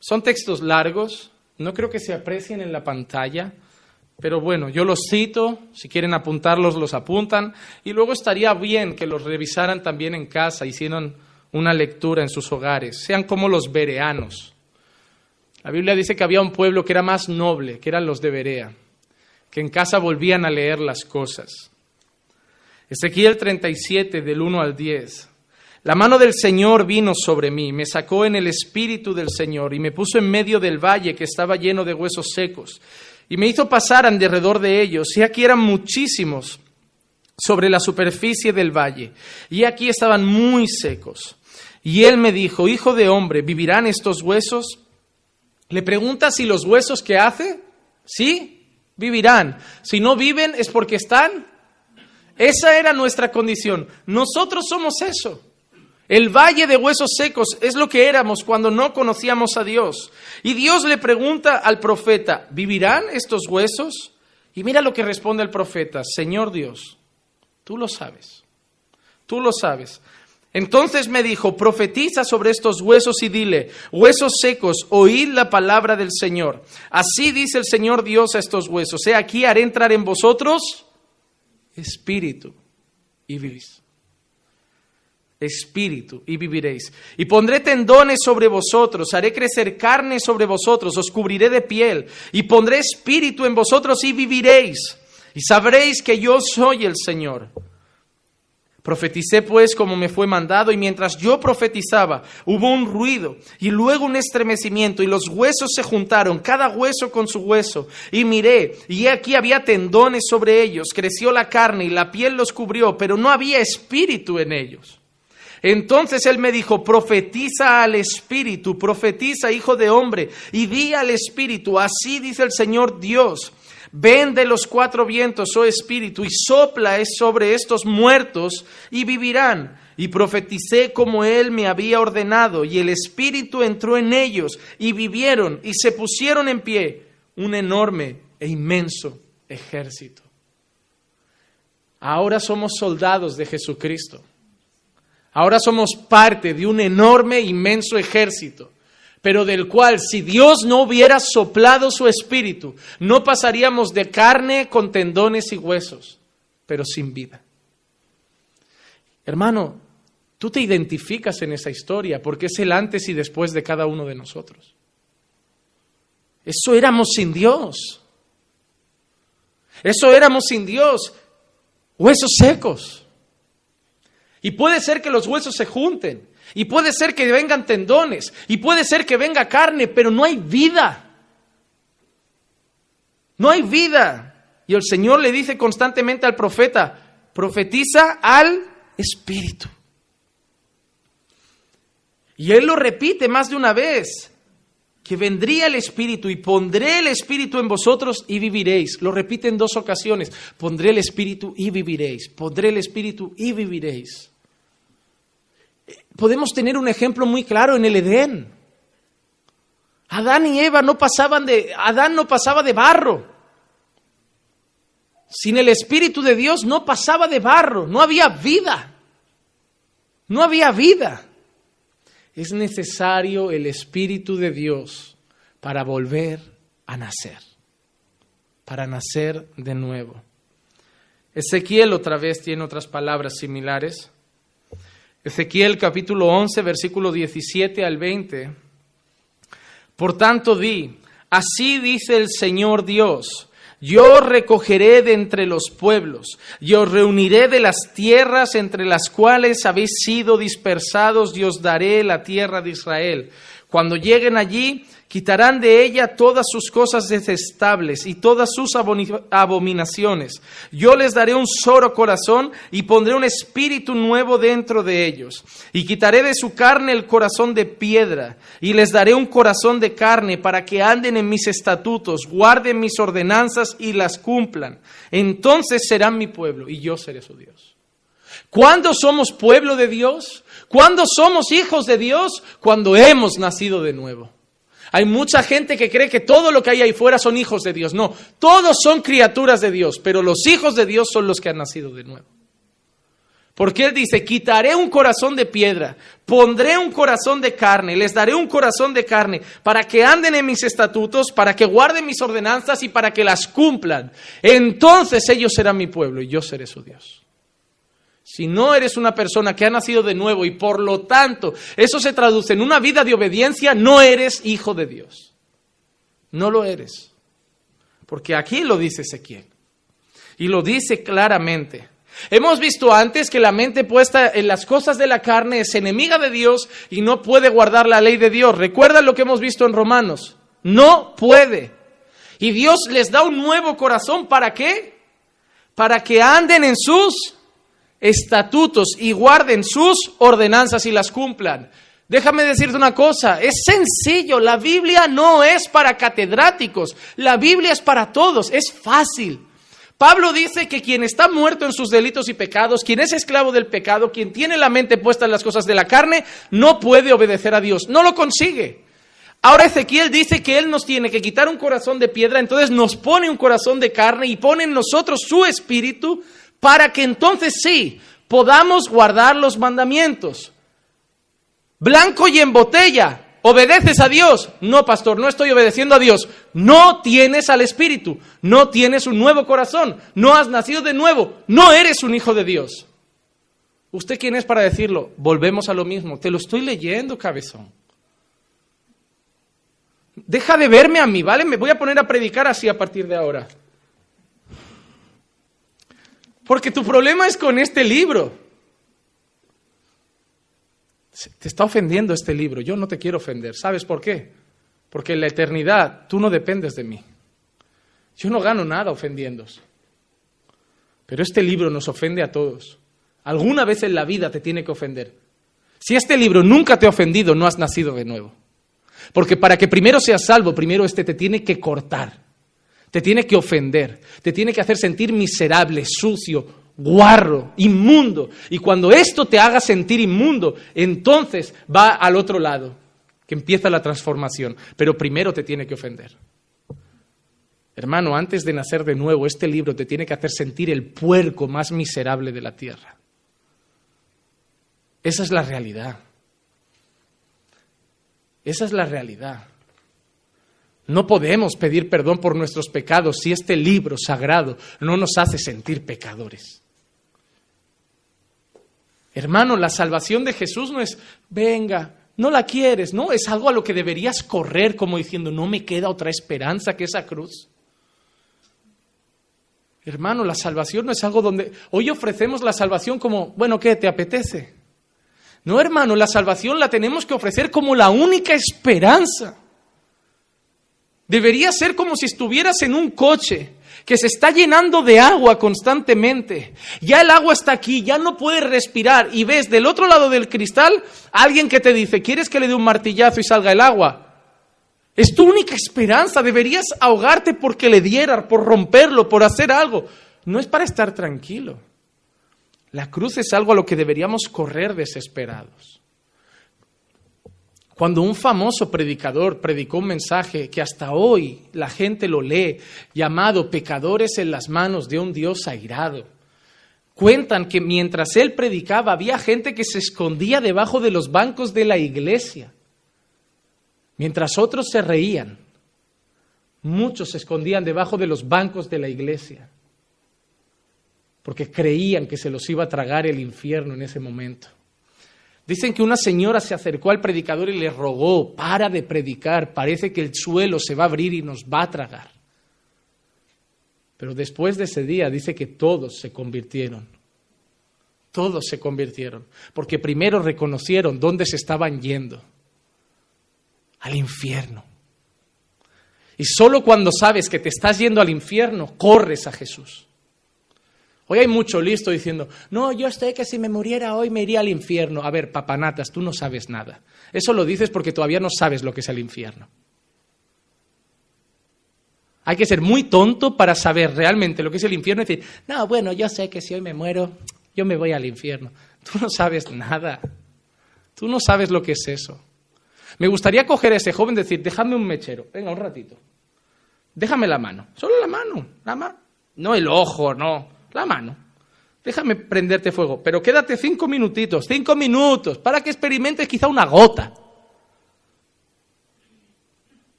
Speaker 1: Son textos largos, no creo que se aprecien en la pantalla, pero bueno, yo los cito, si quieren apuntarlos, los apuntan, y luego estaría bien que los revisaran también en casa, hicieran una lectura en sus hogares, sean como los bereanos. La Biblia dice que había un pueblo que era más noble, que eran los de Berea, que en casa volvían a leer las cosas. Ezequiel 37, del 1 al 10. La mano del Señor vino sobre mí, me sacó en el espíritu del Señor y me puso en medio del valle que estaba lleno de huesos secos y me hizo pasar alrededor de ellos. Y aquí eran muchísimos sobre la superficie del valle y aquí estaban muy secos. Y él me dijo, hijo de hombre, ¿vivirán estos huesos? Le pregunta si los huesos que hace, ¿sí? Vivirán. Si no viven es porque están. Esa era nuestra condición. Nosotros somos eso. El valle de huesos secos es lo que éramos cuando no conocíamos a Dios. Y Dios le pregunta al profeta, ¿vivirán estos huesos? Y mira lo que responde el profeta, Señor Dios, tú lo sabes. Tú lo sabes. Entonces me dijo, profetiza sobre estos huesos y dile, huesos secos, oíd la palabra del Señor. Así dice el Señor Dios a estos huesos, he aquí haré entrar en vosotros espíritu y viviréis. Espíritu y viviréis. Y pondré tendones sobre vosotros, haré crecer carne sobre vosotros, os cubriré de piel y pondré espíritu en vosotros y viviréis. Y sabréis que yo soy el Señor. Profeticé pues como me fue mandado y mientras yo profetizaba hubo un ruido y luego un estremecimiento y los huesos se juntaron, cada hueso con su hueso. Y miré y aquí había tendones sobre ellos, creció la carne y la piel los cubrió, pero no había espíritu en ellos. Entonces él me dijo, profetiza al espíritu, profetiza hijo de hombre y di al espíritu, así dice el Señor Dios. Ven de los cuatro vientos, oh espíritu, y sopla sobre estos muertos y vivirán. Y profeticé como él me había ordenado, y el espíritu entró en ellos, y vivieron, y se pusieron en pie, un enorme e inmenso ejército. Ahora somos soldados de Jesucristo. Ahora somos parte de un enorme, inmenso ejército, pero del cual, si Dios no hubiera soplado su espíritu, no pasaríamos de carne con tendones y huesos, pero sin vida. Hermano, tú te identificas en esa historia porque es el antes y después de cada uno de nosotros. Eso éramos sin Dios. Eso éramos sin Dios. Huesos secos. Y puede ser que los huesos se junten. Y puede ser que vengan tendones. Y puede ser que venga carne, pero no hay vida. No hay vida. Y el Señor le dice constantemente al profeta, profetiza al Espíritu. Y Él lo repite más de una vez, que vendría el Espíritu y pondré el Espíritu en vosotros y viviréis. Lo repite en 2 ocasiones. Pondré el Espíritu y viviréis. Pondré el Espíritu y viviréis. Podemos tener un ejemplo muy claro en el Edén. Adán y Eva Adán no pasaba de barro. Sin el Espíritu de Dios no pasaba de barro. No había vida. No había vida. Es necesario el Espíritu de Dios para volver a nacer, para nacer de nuevo. Ezequiel otra vez tiene otras palabras similares. Ezequiel capítulo 11, versículo 17 al 20. Por tanto di, así dice el Señor Dios, yo os recogeré de entre los pueblos, y os reuniré de las tierras entre las cuales habéis sido dispersados, y os daré la tierra de Israel. Cuando lleguen allí, quitarán de ella todas sus cosas detestables y todas sus abominaciones. Yo les daré un solo corazón y pondré un espíritu nuevo dentro de ellos. Y quitaré de su carne el corazón de piedra y les daré un corazón de carne para que anden en mis estatutos, guarden mis ordenanzas y las cumplan. Entonces serán mi pueblo y yo seré su Dios. ¿Cuándo somos pueblo de Dios? ¿Cuándo somos hijos de Dios? Cuando hemos nacido de nuevo. Hay mucha gente que cree que todo lo que hay ahí fuera son hijos de Dios. No, todos son criaturas de Dios, pero los hijos de Dios son los que han nacido de nuevo. Porque Él dice, quitaré un corazón de piedra, pondré un corazón de carne, les daré un corazón de carne para que anden en mis estatutos, para que guarden mis ordenanzas y para que las cumplan. Entonces ellos serán mi pueblo y yo seré su Dios. Si no eres una persona que ha nacido de nuevo y por lo tanto eso se traduce en una vida de obediencia, no eres hijo de Dios. No lo eres. Porque aquí lo dice Ezequiel. Y lo dice claramente. Hemos visto antes que la mente puesta en las cosas de la carne es enemiga de Dios y no puede guardar la ley de Dios. ¿Recuerdan lo que hemos visto en Romanos? No puede. Y Dios les da un nuevo corazón. ¿Para qué? Para que anden en sus estatutos y guarden sus ordenanzas y las cumplan. Déjame decirte una cosa, es sencillo, la Biblia no es para catedráticos, la Biblia es para todos, es fácil. Pablo dice que quien está muerto en sus delitos y pecados, quien es esclavo del pecado, quien tiene la mente puesta en las cosas de la carne, no puede obedecer a Dios, no lo consigue. Ahora Ezequiel dice que Él nos tiene que quitar un corazón de piedra, entonces nos pone un corazón de carne y pone en nosotros su espíritu, para que entonces sí, podamos guardar los mandamientos. Blanco y en botella, ¿obedeces a Dios? No, pastor, no estoy obedeciendo a Dios. No tienes al Espíritu, no tienes un nuevo corazón, no has nacido de nuevo, no eres un hijo de Dios. ¿Usted quién es para decirlo? Volvemos a lo mismo, te lo estoy leyendo, cabezón. Deja de verme a mí, ¿vale? Me voy a poner a predicar así a partir de ahora. Porque tu problema es con este libro. Te está ofendiendo este libro. Yo no te quiero ofender. ¿Sabes por qué? Porque en la eternidad tú no dependes de mí. Yo no gano nada ofendiéndoos. Pero este libro nos ofende a todos. Alguna vez en la vida te tiene que ofender. Si este libro nunca te ha ofendido, no has nacido de nuevo. Porque para que primero seas salvo, primero te tiene que cortar. Te tiene que ofender, te tiene que hacer sentir miserable, sucio, guarro, inmundo. Y cuando esto te haga sentir inmundo, entonces va al otro lado, que empieza la transformación. Pero primero te tiene que ofender. Hermano, antes de nacer de nuevo, este libro te tiene que hacer sentir el puerco más miserable de la tierra. Esa es la realidad. Esa es la realidad. No podemos pedir perdón por nuestros pecados si este libro sagrado no nos hace sentir pecadores. Hermano, la salvación de Jesús no es, venga, no la quieres, no, es algo a lo que deberías correr como diciendo, no me queda otra esperanza que esa cruz. Hermano, la salvación no es algo donde hoy ofrecemos la salvación como, bueno, ¿qué te apetece? No, hermano, la salvación la tenemos que ofrecer como la única esperanza. Debería ser como si estuvieras en un coche que se está llenando de agua constantemente. Ya el agua está aquí, ya no puedes respirar y ves del otro lado del cristal a alguien que te dice, ¿quieres que le dé un martillazo y salga el agua? Es tu única esperanza, deberías ahogarte porque le dieras, por romperlo, por hacer algo. No es para estar tranquilo. La cruz es algo a lo que deberíamos correr desesperados. Cuando un famoso predicador predicó un mensaje que hasta hoy la gente lo lee, llamado Pecadores en las manos de un Dios airado, cuentan que mientras él predicaba había gente que se escondía debajo de los bancos de la iglesia. Mientras otros se reían, muchos se escondían debajo de los bancos de la iglesia, porque creían que se los iba a tragar el infierno en ese momento. Dicen que una señora se acercó al predicador y le rogó, para de predicar, parece que el suelo se va a abrir y nos va a tragar. Pero después de ese día dice que todos se convirtieron, porque primero reconocieron dónde se estaban yendo. Al infierno. Y solo cuando sabes que te estás yendo al infierno, corres a Jesús. Hoy hay mucho listo diciendo, no, yo sé que si me muriera hoy me iría al infierno. A ver, papanatas, tú no sabes nada. Eso lo dices porque todavía no sabes lo que es el infierno. Hay que ser muy tonto para saber realmente lo que es el infierno y decir, no, bueno, yo sé que si hoy me muero, yo me voy al infierno. Tú no sabes nada. Tú no sabes lo que es eso. Me gustaría coger a ese joven y decir, déjame un mechero, venga un ratito, déjame la mano, solo la mano, no el ojo, no, la mano, déjame prenderte fuego, pero quédate 5 minutitos, para que experimentes quizá una gota.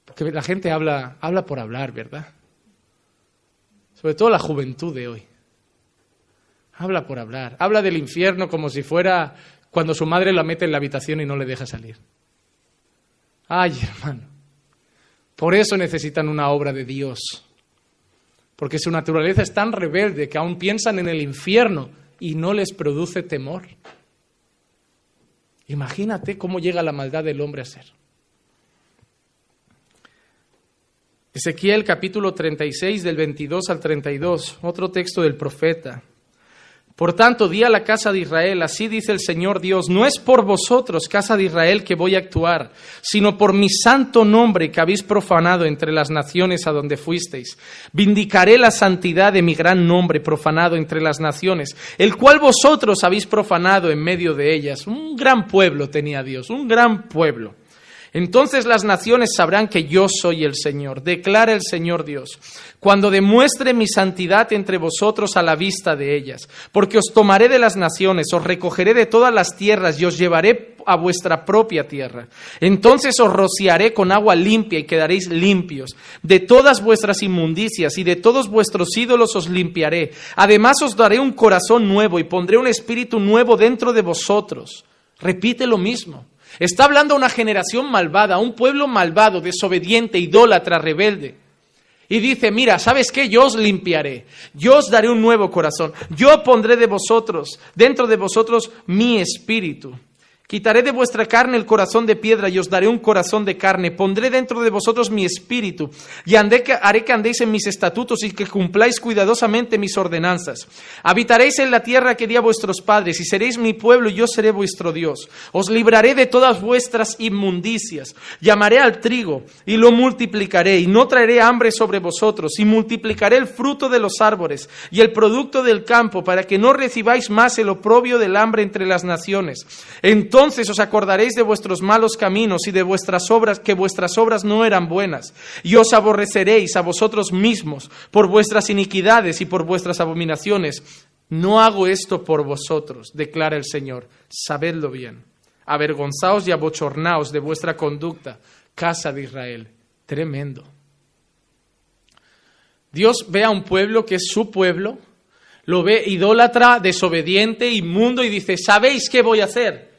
Speaker 1: Porque la gente habla por hablar, ¿verdad? Sobre todo la juventud de hoy. Habla por hablar, habla del infierno como si fuera cuando su madre la mete en la habitación y no le deja salir. Ay, hermano, por eso necesitan una obra de Dios. Porque su naturaleza es tan rebelde que aún piensan en el infierno y no les produce temor. Imagínate cómo llega la maldad del hombre a ser. Ezequiel capítulo 36 del 22 al 32, otro texto del profeta. Por tanto, di a la casa de Israel, así dice el Señor Dios, no es por vosotros, casa de Israel, que voy a actuar, sino por mi santo nombre que habéis profanado entre las naciones a donde fuisteis. Vindicaré la santidad de mi gran nombre profanado entre las naciones, el cual vosotros habéis profanado en medio de ellas. Un gran pueblo tenía Dios, un gran pueblo. Entonces las naciones sabrán que yo soy el Señor, declara el Señor Dios, cuando demuestre mi santidad entre vosotros a la vista de ellas, porque os tomaré de las naciones, os recogeré de todas las tierras y os llevaré a vuestra propia tierra. Entonces os rociaré con agua limpia y quedaréis limpios. De todas vuestras inmundicias y de todos vuestros ídolos os limpiaré. Además os daré un corazón nuevo y pondré un espíritu nuevo dentro de vosotros. Repite lo mismo. Está hablando a una generación malvada, a un pueblo malvado, desobediente, idólatra, rebelde. Y dice, mira, ¿sabes qué? Yo os limpiaré, yo os daré un nuevo corazón, yo pondré de vosotros, dentro de vosotros, mi espíritu. Quitaré de vuestra carne el corazón de piedra y os daré un corazón de carne. Pondré dentro de vosotros mi espíritu y haré que andéis en mis estatutos y que cumpláis cuidadosamente mis ordenanzas. Habitaréis en la tierra que di a vuestros padres y seréis mi pueblo y yo seré vuestro Dios. Os libraré de todas vuestras inmundicias. Llamaré al trigo y lo multiplicaré y no traeré hambre sobre vosotros y multiplicaré el fruto de los árboles y el producto del campo para que no recibáis más el oprobio del hambre entre las naciones. Entonces os acordaréis de vuestros malos caminos y de vuestras obras, que vuestras obras no eran buenas, y os aborreceréis a vosotros mismos por vuestras iniquidades y por vuestras abominaciones. No hago esto por vosotros, declara el Señor. Sabedlo bien. Avergonzaos y abochornaos de vuestra conducta, casa de Israel. Tremendo. Dios ve a un pueblo que es su pueblo, lo ve idólatra, desobediente, inmundo y dice, ¿sabéis qué voy a hacer?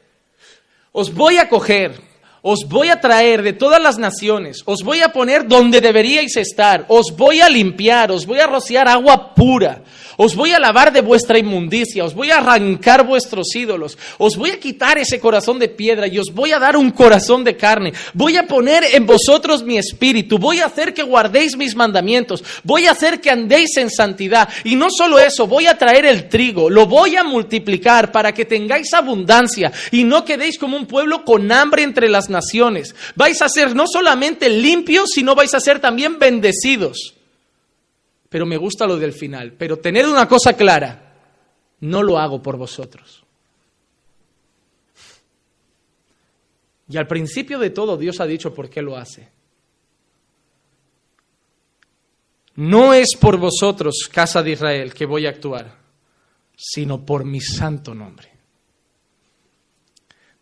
Speaker 1: Os voy a coger, os voy a traer de todas las naciones, os voy a poner donde deberíais estar, os voy a limpiar, os voy a rociar agua pura, os voy a lavar de vuestra inmundicia, os voy a arrancar vuestros ídolos, os voy a quitar ese corazón de piedra y os voy a dar un corazón de carne. Voy a poner en vosotros mi espíritu, voy a hacer que guardéis mis mandamientos, voy a hacer que andéis en santidad. Y no solo eso, voy a traer el trigo, lo voy a multiplicar para que tengáis abundancia y no quedéis como un pueblo con hambre entre las naciones. Vais a ser no solamente limpios, sino vais a ser también bendecidos. Pero me gusta lo del final. Pero tened una cosa clara, no lo hago por vosotros. Y al principio de todo Dios ha dicho por qué lo hace. No es por vosotros, casa de Israel, que voy a actuar, sino por mi santo nombre.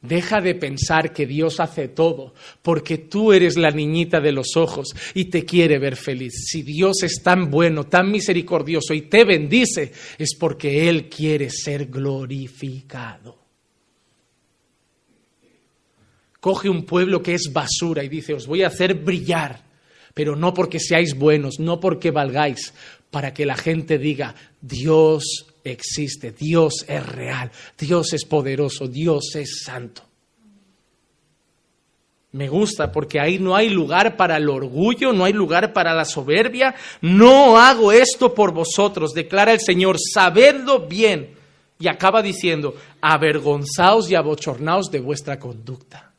Speaker 1: Deja de pensar que Dios hace todo porque tú eres la niñita de los ojos y te quiere ver feliz. Si Dios es tan bueno, tan misericordioso y te bendice, es porque Él quiere ser glorificado. Coge un pueblo que es basura y dice, os voy a hacer brillar, pero no porque seáis buenos, no porque valgáis, para que la gente diga, Dios existe, Dios es real, Dios es poderoso, Dios es santo. Me gusta porque ahí no hay lugar para el orgullo, no hay lugar para la soberbia. No hago esto por vosotros, declara el Señor, sabedlo bien. Y acaba diciendo, avergonzaos y abochornaos de vuestra conducta.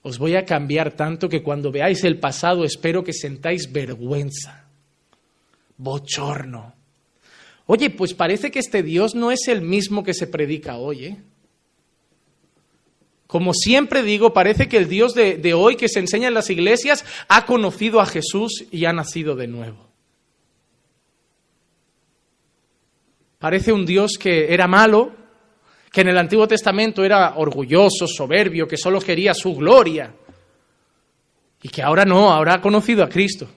Speaker 1: Os voy a cambiar tanto que cuando veáis el pasado espero que sentáis vergüenza, bochorno. Oye, pues parece que este Dios no es el mismo que se predica hoy, ¿eh? Como siempre digo, parece que el Dios de hoy que se enseña en las iglesias ha conocido a Jesús y ha nacido de nuevo. Parece un Dios que era malo, que en el Antiguo Testamento era orgulloso, soberbio, que solo quería su gloria. Y que ahora no, ahora ha conocido a Cristo.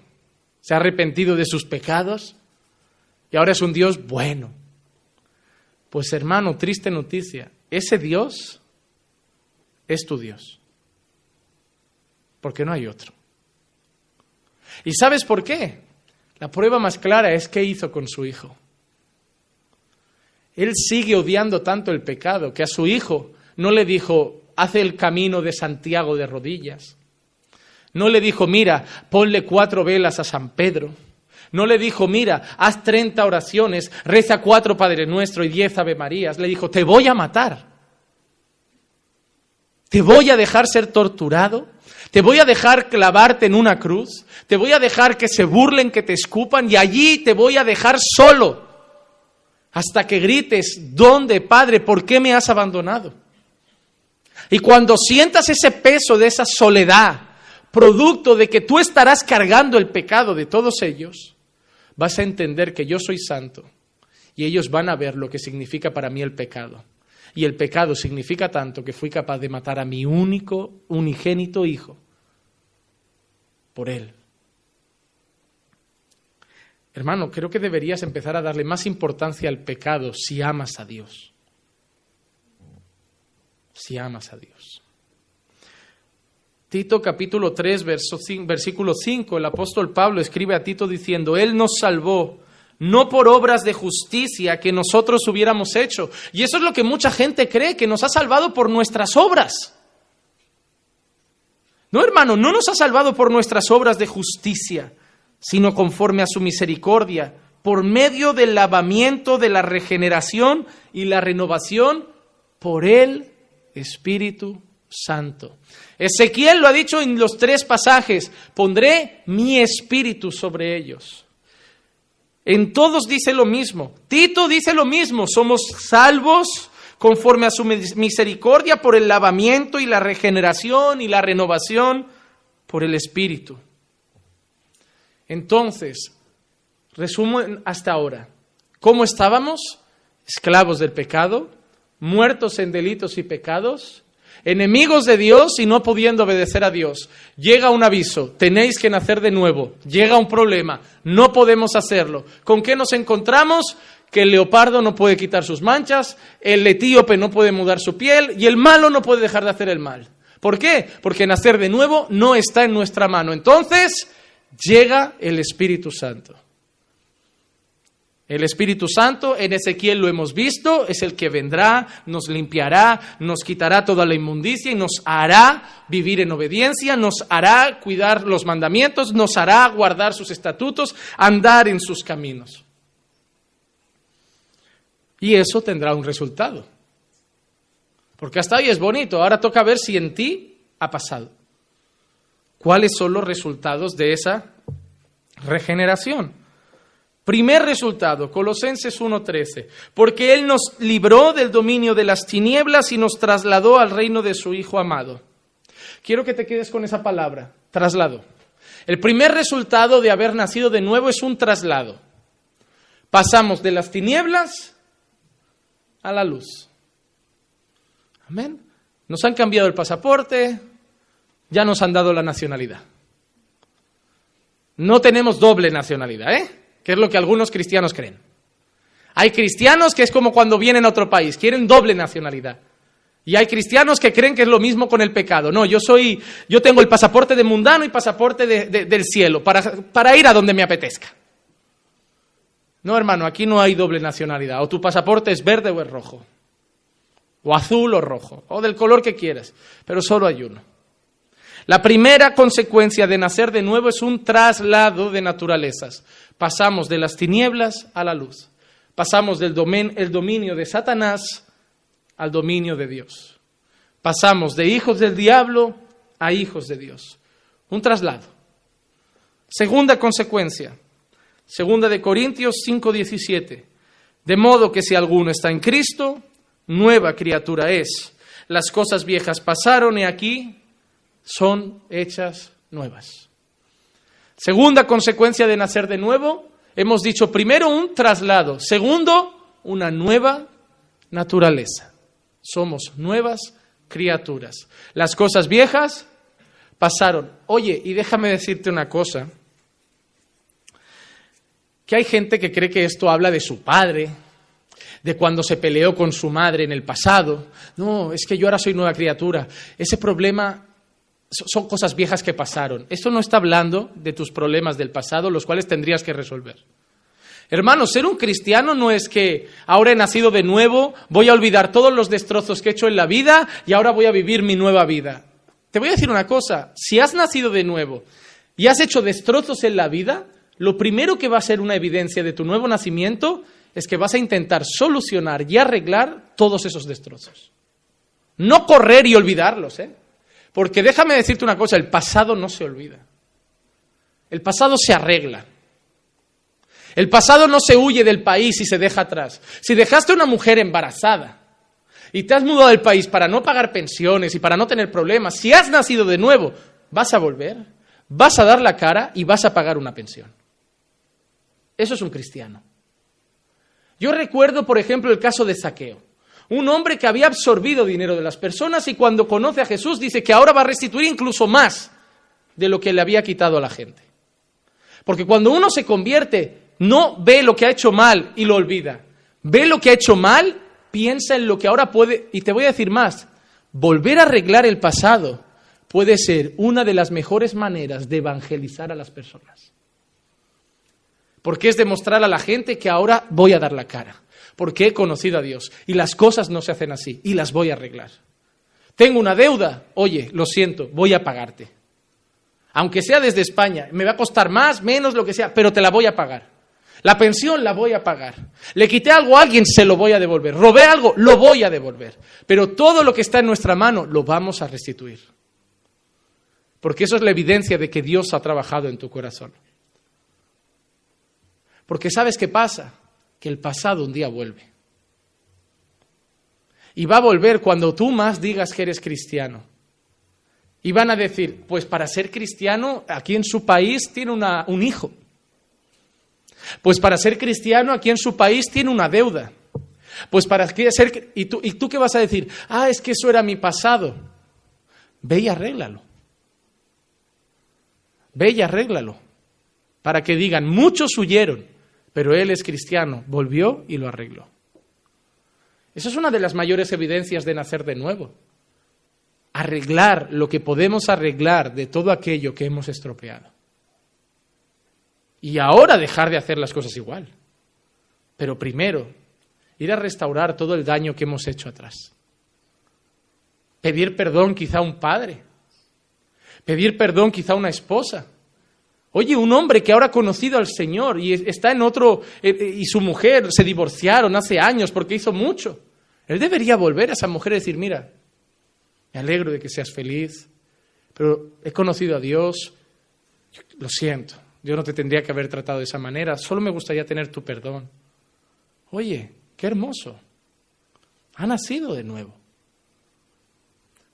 Speaker 1: Se ha arrepentido de sus pecados y ahora es un Dios bueno. Pues hermano, triste noticia, ese Dios es tu Dios. Porque no hay otro. ¿Y sabes por qué? La prueba más clara es qué hizo con su Hijo. Él sigue odiando tanto el pecado que a su Hijo no le dijo, haz el camino de Santiago de rodillas. No le dijo, mira, ponle 4 velas a San Pedro. No le dijo, mira, haz 30 oraciones, reza 4 Padre Nuestro y 10 Ave Marías. Le dijo, te voy a matar. Te voy a dejar ser torturado. Te voy a dejar clavarte en una cruz. Te voy a dejar que se burlen, que te escupan y allí te voy a dejar solo. Hasta que grites, ¿dónde, Padre? ¿Por qué me has abandonado? Y cuando sientas ese peso de esa soledad, producto de que tú estarás cargando el pecado de todos ellos, vas a entender que yo soy santo y ellos van a ver lo que significa para mí el pecado. Y el pecado significa tanto que fui capaz de matar a mi único, unigénito hijo por él. Hermano, creo que deberías empezar a darle más importancia al pecado si amas a Dios. Si amas a Dios. Tito capítulo 3, versículo 5, el apóstol Pablo escribe a Tito diciendo, Él nos salvó, no por obras de justicia que nosotros hubiéramos hecho. Y eso es lo que mucha gente cree, que nos ha salvado por nuestras obras. No, hermano, no nos ha salvado por nuestras obras de justicia, sino conforme a su misericordia, por medio del lavamiento, de la regeneración y la renovación por el Espíritu Santo. Ezequiel lo ha dicho en los 3 pasajes, pondré mi espíritu sobre ellos. En todos dice lo mismo. Tito dice lo mismo, somos salvos conforme a su misericordia por el lavamiento y la regeneración y la renovación por el Espíritu. Entonces, resumo hasta ahora. ¿Cómo estábamos? Esclavos del pecado, muertos en delitos y pecados, enemigos de Dios y no pudiendo obedecer a Dios. Llega un aviso, tenéis que nacer de nuevo. Llega un problema, no podemos hacerlo. ¿Con qué nos encontramos? Que el leopardo no puede quitar sus manchas, el etíope no puede mudar su piel y el malo no puede dejar de hacer el mal. ¿Por qué? Porque nacer de nuevo no está en nuestra mano. Entonces llega el Espíritu Santo. El Espíritu Santo, en Ezequiel lo hemos visto, es el que vendrá, nos limpiará, nos quitará toda la inmundicia y nos hará vivir en obediencia, nos hará cuidar los mandamientos, nos hará guardar sus estatutos, andar en sus caminos. Y eso tendrá un resultado. Porque hasta ahí es bonito, ahora toca ver si en ti ha pasado. ¿Cuáles son los resultados de esa regeneración? Primer resultado, Colosenses 1:13, porque Él nos libró del dominio de las tinieblas y nos trasladó al reino de su Hijo amado. Quiero que te quedes con esa palabra, traslado. El primer resultado de haber nacido de nuevo es un traslado. Pasamos de las tinieblas a la luz. Amén. Nos han cambiado el pasaporte, ya nos han dado la nacionalidad. No tenemos doble nacionalidad, que es lo que algunos cristianos creen. Hay cristianos que es como cuando vienen a otro país, quieren doble nacionalidad. Y hay cristianos que creen que es lo mismo con el pecado. No, yo tengo el pasaporte de mundano y pasaporte del cielo para ir a donde me apetezca. No, hermano, aquí no hay doble nacionalidad. O tu pasaporte es verde o es rojo. O azul o rojo. O del color que quieras. Pero solo hay uno. La primera consecuencia de nacer de nuevo es un traslado de naturalezas. Pasamos de las tinieblas a la luz. Pasamos del dominio de Satanás al dominio de Dios. Pasamos de hijos del diablo a hijos de Dios. Un traslado. Segunda consecuencia. Segunda de Corintios 5:17. De modo que si alguno está en Cristo, nueva criatura es. Las cosas viejas pasaron y aquí son hechas nuevas. Segunda consecuencia de nacer de nuevo, hemos dicho primero un traslado, segundo una nueva naturaleza. Somos nuevas criaturas. Las cosas viejas pasaron. Oye, y déjame decirte una cosa, que hay gente que cree que esto habla de su padre, de cuando se peleó con su madre en el pasado. No, es que yo ahora soy nueva criatura. Ese problema son cosas viejas que pasaron. Esto no está hablando de tus problemas del pasado, los cuales tendrías que resolver. Hermano, ser un cristiano no es que ahora he nacido de nuevo, voy a olvidar todos los destrozos que he hecho en la vida y ahora voy a vivir mi nueva vida. Te voy a decir una cosa, si has nacido de nuevo y has hecho destrozos en la vida, lo primero que va a ser una evidencia de tu nuevo nacimiento es que vas a intentar solucionar y arreglar todos esos destrozos. No correr y olvidarlos, Porque déjame decirte una cosa, el pasado no se olvida. El pasado se arregla. El pasado no se huye del país y se deja atrás. Si dejaste a una mujer embarazada y te has mudado del país para no pagar pensiones y para no tener problemas, si has nacido de nuevo, vas a volver, vas a dar la cara y vas a pagar una pensión. Eso es un cristiano. Yo recuerdo, por ejemplo, el caso de Zaqueo. Un hombre que había absorbido dinero de las personas y cuando conoce a Jesús dice que ahora va a restituir incluso más de lo que le había quitado a la gente. Porque cuando uno se convierte, no ve lo que ha hecho mal y lo olvida. Ve lo que ha hecho mal, piensa en lo que ahora puede, y te voy a decir más, volver a arreglar el pasado puede ser una de las mejores maneras de evangelizar a las personas. Porque es demostrar a la gente que ahora voy a dar la cara. Porque he conocido a Dios y las cosas no se hacen así y las voy a arreglar. Tengo una deuda, oye, lo siento, voy a pagarte. Aunque sea desde España, me va a costar más, menos, lo que sea, pero te la voy a pagar. La pensión la voy a pagar. Le quité algo a alguien, se lo voy a devolver. Robé algo, lo voy a devolver. Pero todo lo que está en nuestra mano lo vamos a restituir. Porque eso es la evidencia de que Dios ha trabajado en tu corazón. Porque ¿sabes qué pasa? Que el pasado un día vuelve. Y va a volver cuando tú más digas que eres cristiano. Y van a decir, pues para ser cristiano, aquí en su país tiene un hijo. Pues para ser cristiano aquí en su país tiene una deuda. Pues para ser... ¿Y tú qué vas a decir? Es que eso era mi pasado. Ve y arréglalo. Ve y arréglalo. Para que digan, muchos huyeron, pero él es cristiano. Volvió y lo arregló. Esa es una de las mayores evidencias de nacer de nuevo. Arreglar lo que podemos arreglar de todo aquello que hemos estropeado. Y ahora dejar de hacer las cosas igual. Pero primero, ir a restaurar todo el daño que hemos hecho atrás. Pedir perdón quizá a un padre. Pedir perdón quizá a una esposa. Oye, un hombre que ahora ha conocido al Señor y está en otro, y su mujer se divorciaron hace años porque hizo mucho. Él debería volver a esa mujer y decir, mira, me alegro de que seas feliz, pero he conocido a Dios, lo siento, yo no te tendría que haber tratado de esa manera, solo me gustaría tener tu perdón. Oye, qué hermoso, ha nacido de nuevo.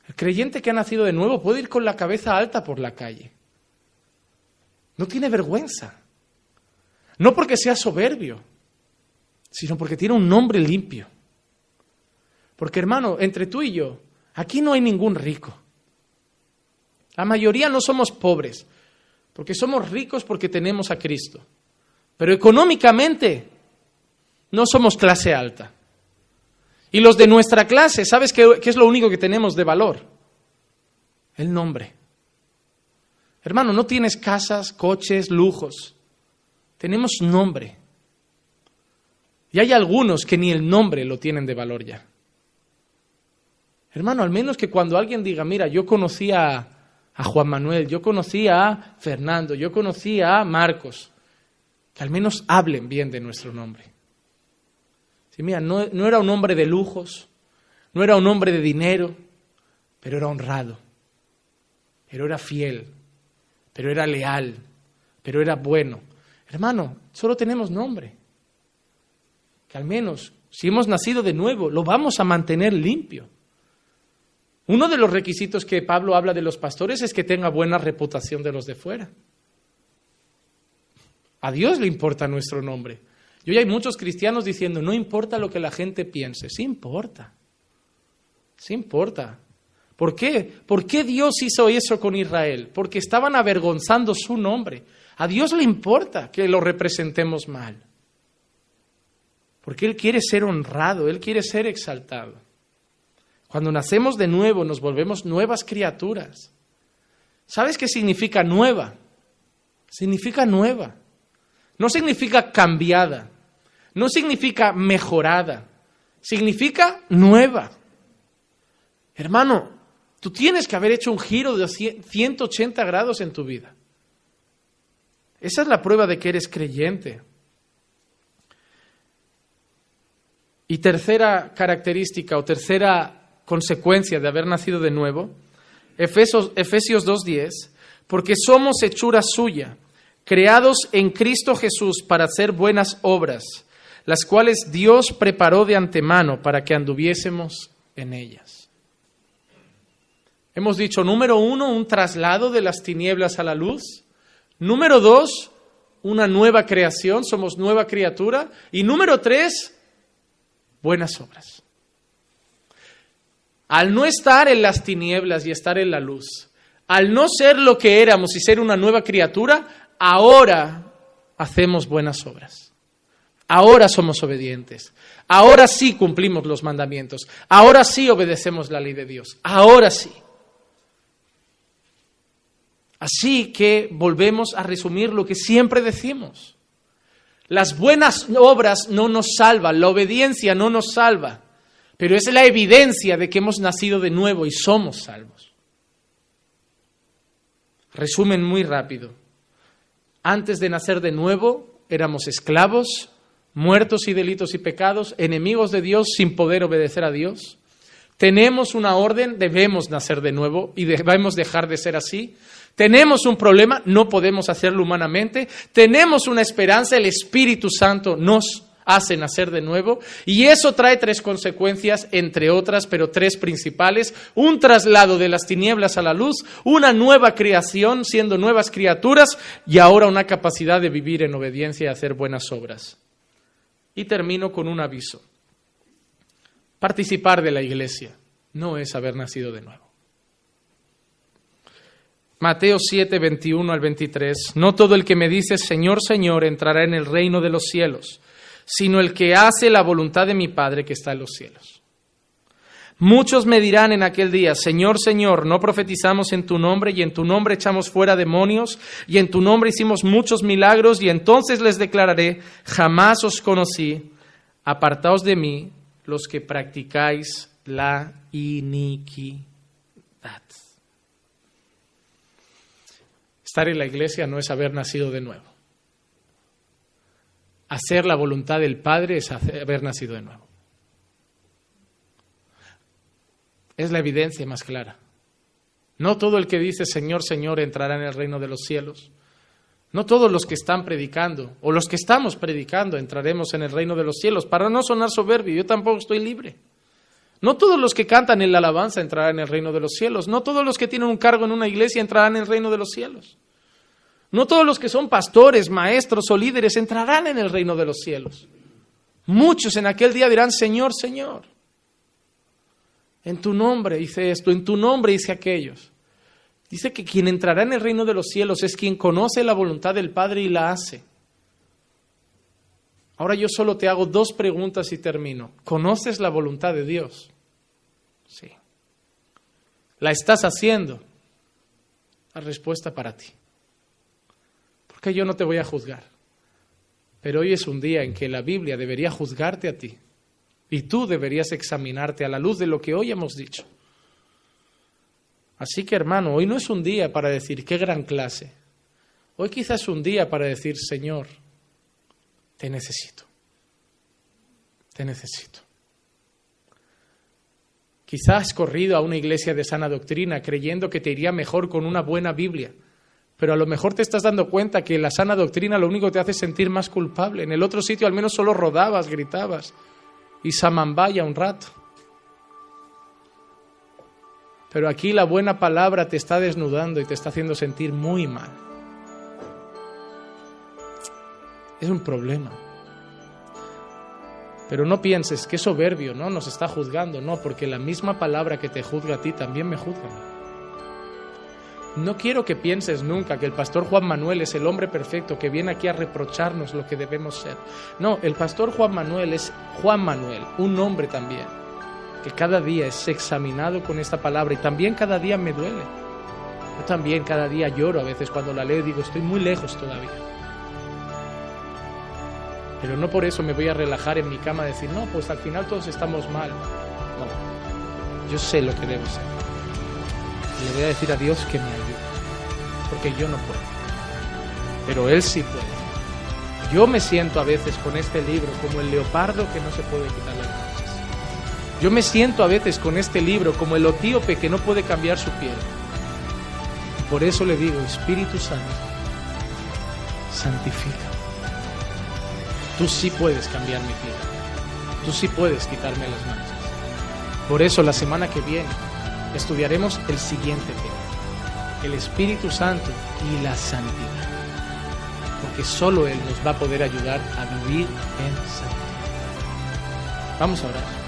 Speaker 1: El creyente que ha nacido de nuevo puede ir con la cabeza alta por la calle. No tiene vergüenza, no porque sea soberbio, sino porque tiene un nombre limpio. Porque, hermano, entre tú y yo, aquí no hay ningún rico. La mayoría no somos pobres, porque somos ricos porque tenemos a Cristo. Pero económicamente no somos clase alta. Y los de nuestra clase, ¿sabes qué es lo único que tenemos de valor? El nombre. Hermano, no tienes casas, coches, lujos. Tenemos nombre. Y hay algunos que ni el nombre lo tienen de valor ya. Hermano, al menos que cuando alguien diga, mira, yo conocí a Juan Manuel, yo conocí a Fernando, yo conocí a Marcos, que al menos hablen bien de nuestro nombre. Sí, mira, no era un hombre de lujos, no era un hombre de dinero, pero era honrado, pero era fiel, pero era leal, pero era bueno. Hermano, solo tenemos nombre. Que al menos, si hemos nacido de nuevo, lo vamos a mantener limpio. Uno de los requisitos que Pablo habla de los pastores es que tenga buena reputación de los de fuera. A Dios le importa nuestro nombre. Y hoy hay muchos cristianos diciendo, no importa lo que la gente piense. Sí importa. Sí importa. ¿Por qué? ¿Por qué Dios hizo eso con Israel? Porque estaban avergonzando su nombre. A Dios le importa que lo representemos mal. Porque Él quiere ser honrado, Él quiere ser exaltado. Cuando nacemos de nuevo, nos volvemos nuevas criaturas. ¿Sabes qué significa nueva? Significa nueva. No significa cambiada. No significa mejorada. Significa nueva. Hermano, tú tienes que haber hecho un giro de 180 grados en tu vida. Esa es la prueba de que eres creyente. Y tercera característica o tercera consecuencia de haber nacido de nuevo, Efesios 2:10, porque somos hechura suya, creados en Cristo Jesús para hacer buenas obras, las cuales Dios preparó de antemano para que anduviésemos en ellas. Hemos dicho, número 1, un traslado de las tinieblas a la luz. Número 2, una nueva creación, somos nueva criatura. Y número 3, buenas obras. Al no estar en las tinieblas y estar en la luz, al no ser lo que éramos y ser una nueva criatura, ahora hacemos buenas obras. Ahora somos obedientes. Ahora sí cumplimos los mandamientos. Ahora sí obedecemos la ley de Dios. Ahora sí. Así que volvemos a resumir lo que siempre decimos. Las buenas obras no nos salvan, la obediencia no nos salva. Pero es la evidencia de que hemos nacido de nuevo y somos salvos. Resumen muy rápido. Antes de nacer de nuevo, éramos esclavos, muertos y delitos y pecados, enemigos de Dios sin poder obedecer a Dios. Tenemos una orden, debemos nacer de nuevo y debemos dejar de ser así. Tenemos un problema, no podemos hacerlo humanamente. Tenemos una esperanza, el Espíritu Santo nos hace nacer de nuevo, y eso trae 3 consecuencias, entre otras, pero 3 principales: un traslado de las tinieblas a la luz, una nueva creación, siendo nuevas criaturas, y ahora una capacidad de vivir en obediencia y hacer buenas obras. Y termino con un aviso. Participar de la iglesia no es haber nacido de nuevo. Mateo 7, 21 al 23. No todo el que me dice Señor, Señor entrará en el reino de los cielos, sino el que hace la voluntad de mi Padre que está en los cielos. Muchos me dirán en aquel día, Señor, Señor, ¿no profetizamos en tu nombre y en tu nombre echamos fuera demonios y en tu nombre hicimos muchos milagros? Y entonces les declararé, jamás os conocí, apartaos de mí los que practicáis la iniquidad. Estar en la iglesia no es haber nacido de nuevo. Hacer la voluntad del Padre es haber nacido de nuevo. Es la evidencia más clara. No todo el que dice Señor, Señor entrará en el reino de los cielos. No todos los que están predicando o los que estamos predicando entraremos en el reino de los cielos. Para no sonar soberbio, yo tampoco estoy libre. No todos los que cantan en la alabanza entrarán en el reino de los cielos. No todos los que tienen un cargo en una iglesia entrarán en el reino de los cielos. No todos los que son pastores, maestros o líderes entrarán en el reino de los cielos. Muchos en aquel día dirán, Señor, Señor, en tu nombre hice esto, en tu nombre hice aquellos. Dice que quien entrará en el reino de los cielos es quien conoce la voluntad del Padre y la hace. Ahora yo solo te hago 2 preguntas y termino. ¿Conoces la voluntad de Dios? Sí. ¿La estás haciendo? La respuesta para ti. Porque yo no te voy a juzgar. Pero hoy es un día en que la Biblia debería juzgarte a ti. Y tú deberías examinarte a la luz de lo que hoy hemos dicho. Así que, hermano, hoy no es un día para decir, qué gran clase. Hoy quizás es un día para decir, Señor, te necesito. Te necesito. Quizás has corrido a una iglesia de sana doctrina creyendo que te iría mejor con una buena Biblia. Pero a lo mejor te estás dando cuenta que la sana doctrina lo único que te hace sentir más culpable. En el otro sitio al menos solo rodabas, gritabas y samambaya un rato. Pero aquí la buena palabra te está desnudando y te está haciendo sentir muy mal. Es un problema. Pero no pienses que es soberbio, ¿no? Nos está juzgando, no, porque la misma palabra que te juzga a ti también me juzga a mí. No quiero que pienses nunca que el pastor Juan Manuel es el hombre perfecto que viene aquí a reprocharnos lo que debemos ser. No, el pastor Juan Manuel es Juan Manuel, un hombre también, que cada día es examinado con esta palabra y también cada día me duele. Yo también cada día lloro a veces cuando la leo y digo, estoy muy lejos todavía. Pero no por eso me voy a relajar en mi cama y decir, no, pues al final todos estamos mal. No, yo sé lo que debo ser. Y le voy a decir a Dios que me ayude, porque yo no puedo, pero Él sí puede. Yo me siento a veces con este libro como el leopardo que no se puede quitar las manchas. Yo me siento a veces con este libro como el etíope que no puede cambiar su piel. Y por eso le digo, Espíritu Santo, santifica. Tú sí puedes cambiar mi vida. Tú sí puedes quitarme las manchas. Por eso la semana que viene estudiaremos el siguiente tema, el Espíritu Santo y la santidad, porque solo Él nos va a poder ayudar a vivir en santidad. Vamos a orar.